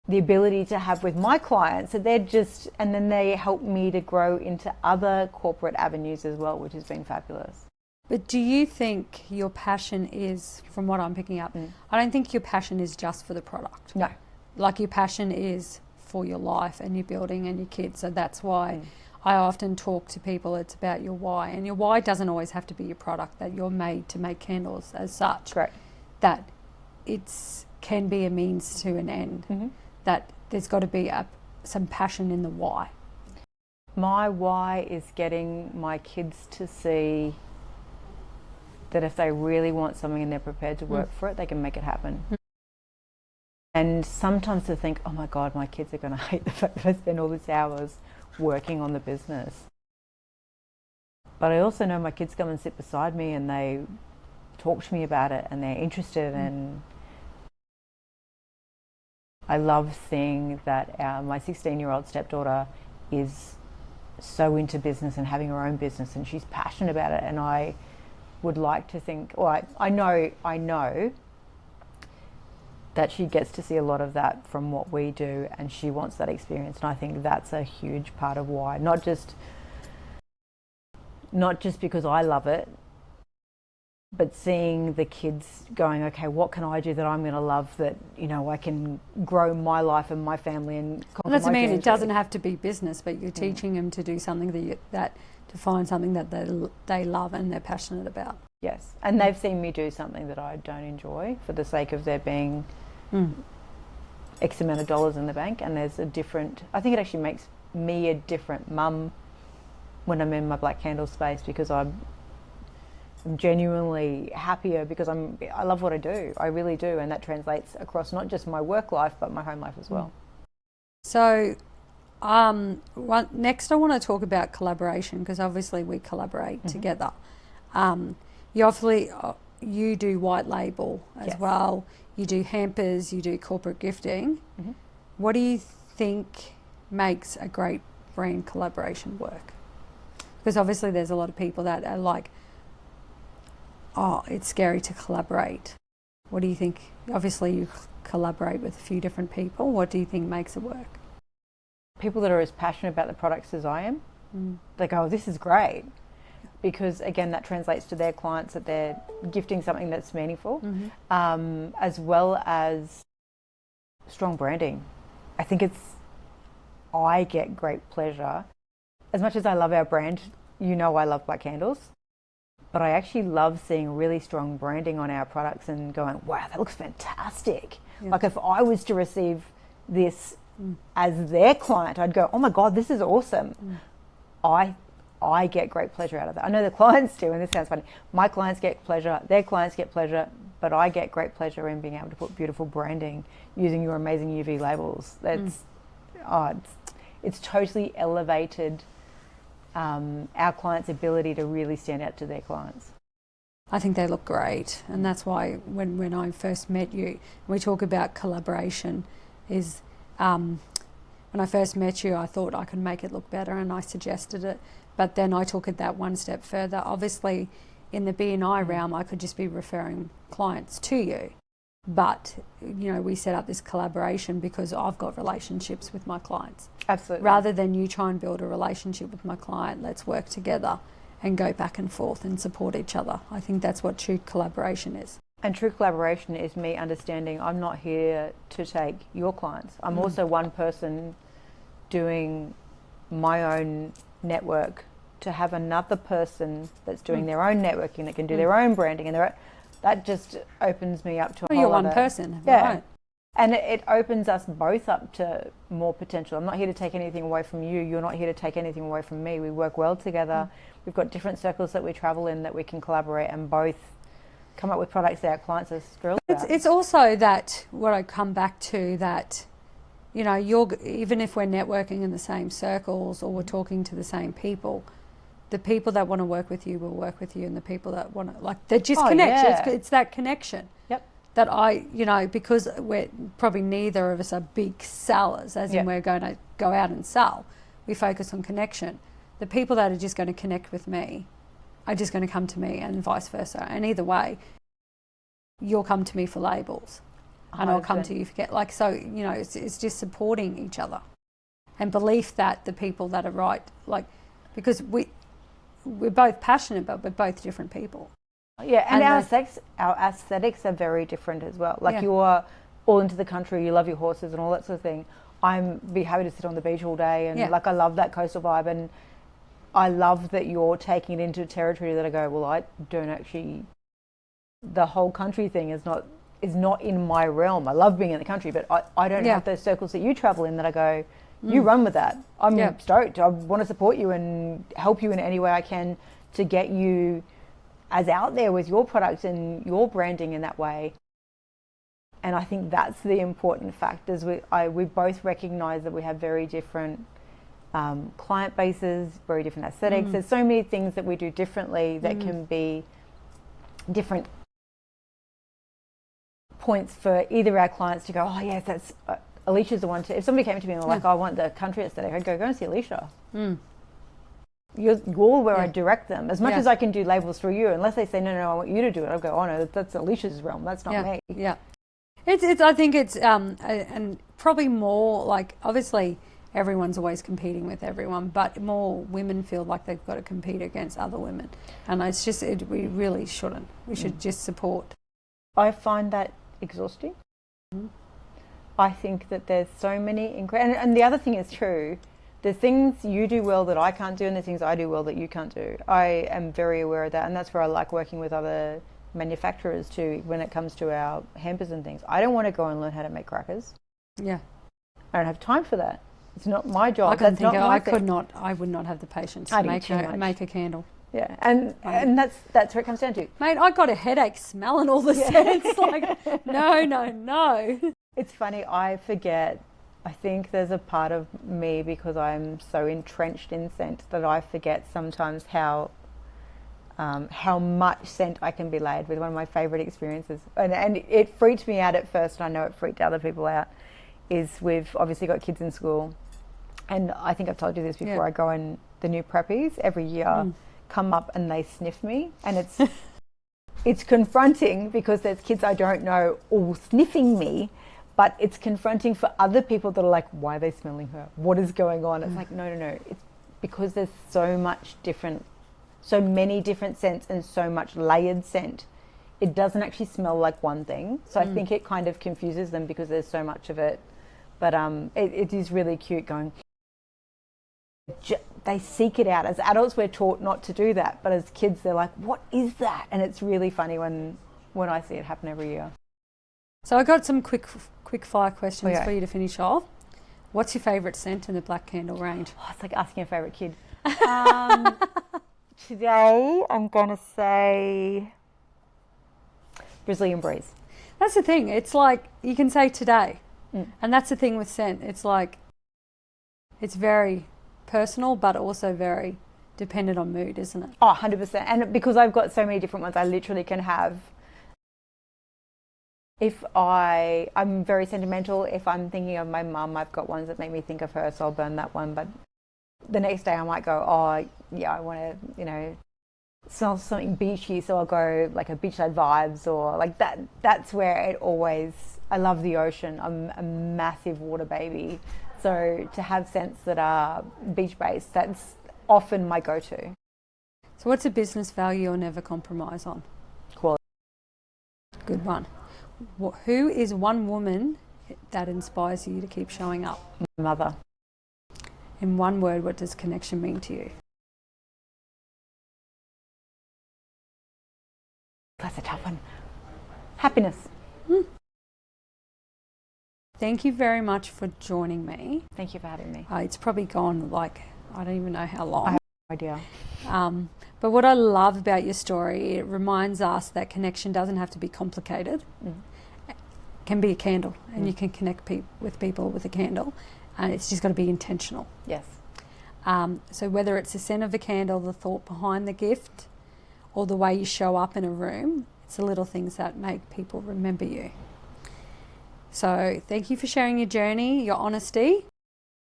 the ability to have with my clients. So and then they help me to grow into other corporate avenues as well, which has been fabulous. But do you think your passion is, from what I'm picking up, I don't think your passion is just for the product. No. Like your passion is for your life and your building and your kids. So that's why I often talk to people, it's about your why. And your why doesn't always have to be your product, that you're made to make candles as such. Correct. That can be a means to an end. That there's got to be some passion in the why. My why is getting my kids to see that if they really want something and they're prepared to work for it, they can make it happen. And sometimes to think, oh my God, my kids are going to hate the fact that I spend all these hours working on the business. But I also know my kids come and sit beside me and they talk to me about it and they're interested, and I love seeing that my 16-year-old stepdaughter is so into business and having her own business, and she's passionate about it. And I would like to think, or I know that she gets to see a lot of that from what we do, and she wants that experience. And I think that's a huge part of why, not just because I love it, but seeing the kids going, okay, what can I do that I'm going to love, that, you know, I can grow my life and my family and conquer that's my what I mean. dreams. It doesn't have to be business, but you're teaching them to do something to find something that they love and they're passionate about. Yes, and they've seen me do something that I don't enjoy for the sake of there being X amount of dollars in the bank, and there's I think it actually makes me a different mum when I'm in my Blackandles space, because I'm genuinely happier, because I love what I do. I really do, and that translates across not just my work life but my home life as well. So next I want to talk about collaboration, because obviously we collaborate together. You do white label as well. You do hampers, you do corporate gifting. What do you think makes a great brand collaboration work? Because obviously there's a lot of people that are like, oh, it's scary to collaborate. What do you think? Obviously you collaborate with a few different people. What do you think makes it work? People that are as passionate about the products as I am, they go, oh, this is great. Because again, that translates to their clients, that they're gifting something that's meaningful, as well as strong branding. I think I get great pleasure. As much as I love our brand, you know I love Blackandles, but I actually love seeing really strong branding on our products and going, wow, that looks fantastic. Yeah. Like if I was to receive this as their client, I'd go, oh my God, this is awesome. I get great pleasure out of that. I know the clients do, and this sounds funny. My clients get pleasure, their clients get pleasure, but I get great pleasure in being able to put beautiful branding using your amazing UV labels. It's totally elevated our clients' ability to really stand out to their clients. I think they look great, and that's why when I first met you, we talk about collaboration, is when when I first met you, I thought I could make it look better and I suggested it. But then I took it that one step further. Obviously, in the BNI realm, I could just be referring clients to you. But, you know, we set up this collaboration because I've got relationships with my clients. Absolutely. Rather than you try and build a relationship with my client, let's work together and go back and forth and support each other. I think that's what true collaboration is. And true collaboration is me understanding I'm not here to take your clients. I'm also one person doing my own network to have another person that's doing their own networking, that can do their own branding, and that just opens me up to a whole You're one other, person, yeah. right? And it opens us both up to more potential. I'm not here to take anything away from you. You're not here to take anything away from me. We work well together. We've got different circles that we travel in that we can collaborate and both come up with products that our clients are thrilled about. It's also that, what I come back to, that, you know, even if we're networking in the same circles or we're talking to the same people, the people that want to work with you will work with you, and the people that want to, like, they're just connection. Yeah. It's that connection. Yep. That you know, because we're probably neither of us are big sellers, as in we're going to go out and sell. We focus on connection. The people that are just going to connect with me are just going to come to me, and vice versa. And either way, you'll come to me for labels, and I'll come to you for so, you know, it's just supporting each other, and belief that the people that are right, like, because we're both passionate, but we're both different people. Yeah, and our aesthetics are very different as well. Like, you're all into the country, you love your horses and all that sort of thing. I'm be happy to sit on the beach all day, and like, I love that coastal vibe, and I love that you're taking it into a territory that I go, well, I don't actually. The whole country thing is not in my realm. I love being in the country, but I don't have those circles that you travel in that I go, you run with that. I'm stoked. I want to support you and help you in any way I can to get you as out there with your products and your branding in that way. And I think that's the important fact, is we both recognise that we have very different client bases, very different aesthetics. There's so many things that we do differently that can be different points for either our clients to go, oh yes, that's Aleisha's the one to. If somebody came to me and were like, I want the country aesthetic, I'd go and see Aleisha. You're where I direct them. As much as I can do labels through you, unless they say no, I want you to do it, I'll go, oh no, that's Aleisha's realm. That's not me. Yeah, it's. I think it's and probably more like, obviously everyone's always competing with everyone, but more women feel like they've got to compete against other women, and it's just we really shouldn't. We should just support. I find that exhausting. I think that there's so many and the other thing is true. There's things you do well that I can't do, and there's things I do well that you can't do. I am very aware of that, and that's where I like working with other manufacturers too when it comes to our hampers and things. I don't want to go and learn how to make crackers. Yeah. I don't have time for that. It's not my job. I would not have the patience to make a candle. Yeah, and that's where it comes down to. Mate, I got a headache smelling all the scents. Like, no. It's funny, I forget. I think there's a part of me, because I'm so entrenched in scent, that I forget sometimes how much scent I can be laid with. One of my favourite experiences, and it freaked me out at first, and I know it freaked other people out, is we've obviously got kids in school, and I think I've told you this before, I go in the new preppies every year, come up and they sniff me, and it's confronting because there's kids I don't know all sniffing me, but it's confronting for other people that are like, why are they smelling her? What is going on? It's like, no. It's because there's so many different scents and so much layered scent. It doesn't actually smell like one thing. So I think it kind of confuses them because there's so much of it. But it is really cute going. They seek it out. As adults, we're taught not to do that. But as kids, they're like, what is that? And it's really funny when I see it happen every year. So I got some quick fire questions for you to finish off. What's your favourite scent in the Black Candle range? Oh, it's like asking a favourite kid. Today, I'm going to say Brazilian Breeze. That's the thing. It's like, you can say today. And that's the thing with scent. It's like, it's very personal, but also very dependent on mood, isn't it? Oh, 100%. And because I've got so many different ones, I literally can have I'm very sentimental. If I'm thinking of my mum, I've got ones that make me think of her, so I'll burn that one. But the next day I might go, oh yeah, I want to, smell something beachy, so I'll go like a beachside vibes or like that. That's where it always, I love the ocean. I'm a massive water baby. So to have scents that are beach based, that's often my go-to. So what's a business value you'll never compromise on? Quality. Good one. Who is one woman that inspires you to keep showing up? My mother. In one word, what does connection mean to you? That's a tough one. Happiness. Thank you very much for joining me. Thank you for having me. It's probably gone like, I don't even know how long. I have no idea. But what I love about your story, it reminds us that connection doesn't have to be complicated. It can be a candle, and you can connect with people with a candle, and it's just got to be intentional. Yes. So whether it's the scent of a candle, the thought behind the gift, or the way you show up in a room, it's the little things that make people remember you. So thank you for sharing your journey, your honesty,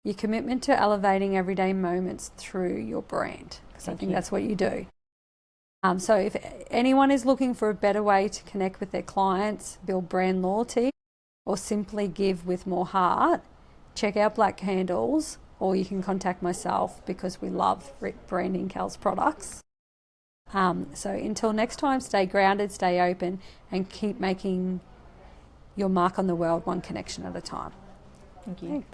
your commitment to elevating everyday moments through your brand, because I think that's what you do. So if anyone is looking for a better way to connect with their clients, build brand loyalty, or simply give with more heart, check out Blackandles, or you can contact myself because we love branding Kel's products. So until next time, stay grounded, stay open, and keep making your mark on the world one connection at a time. Thank you.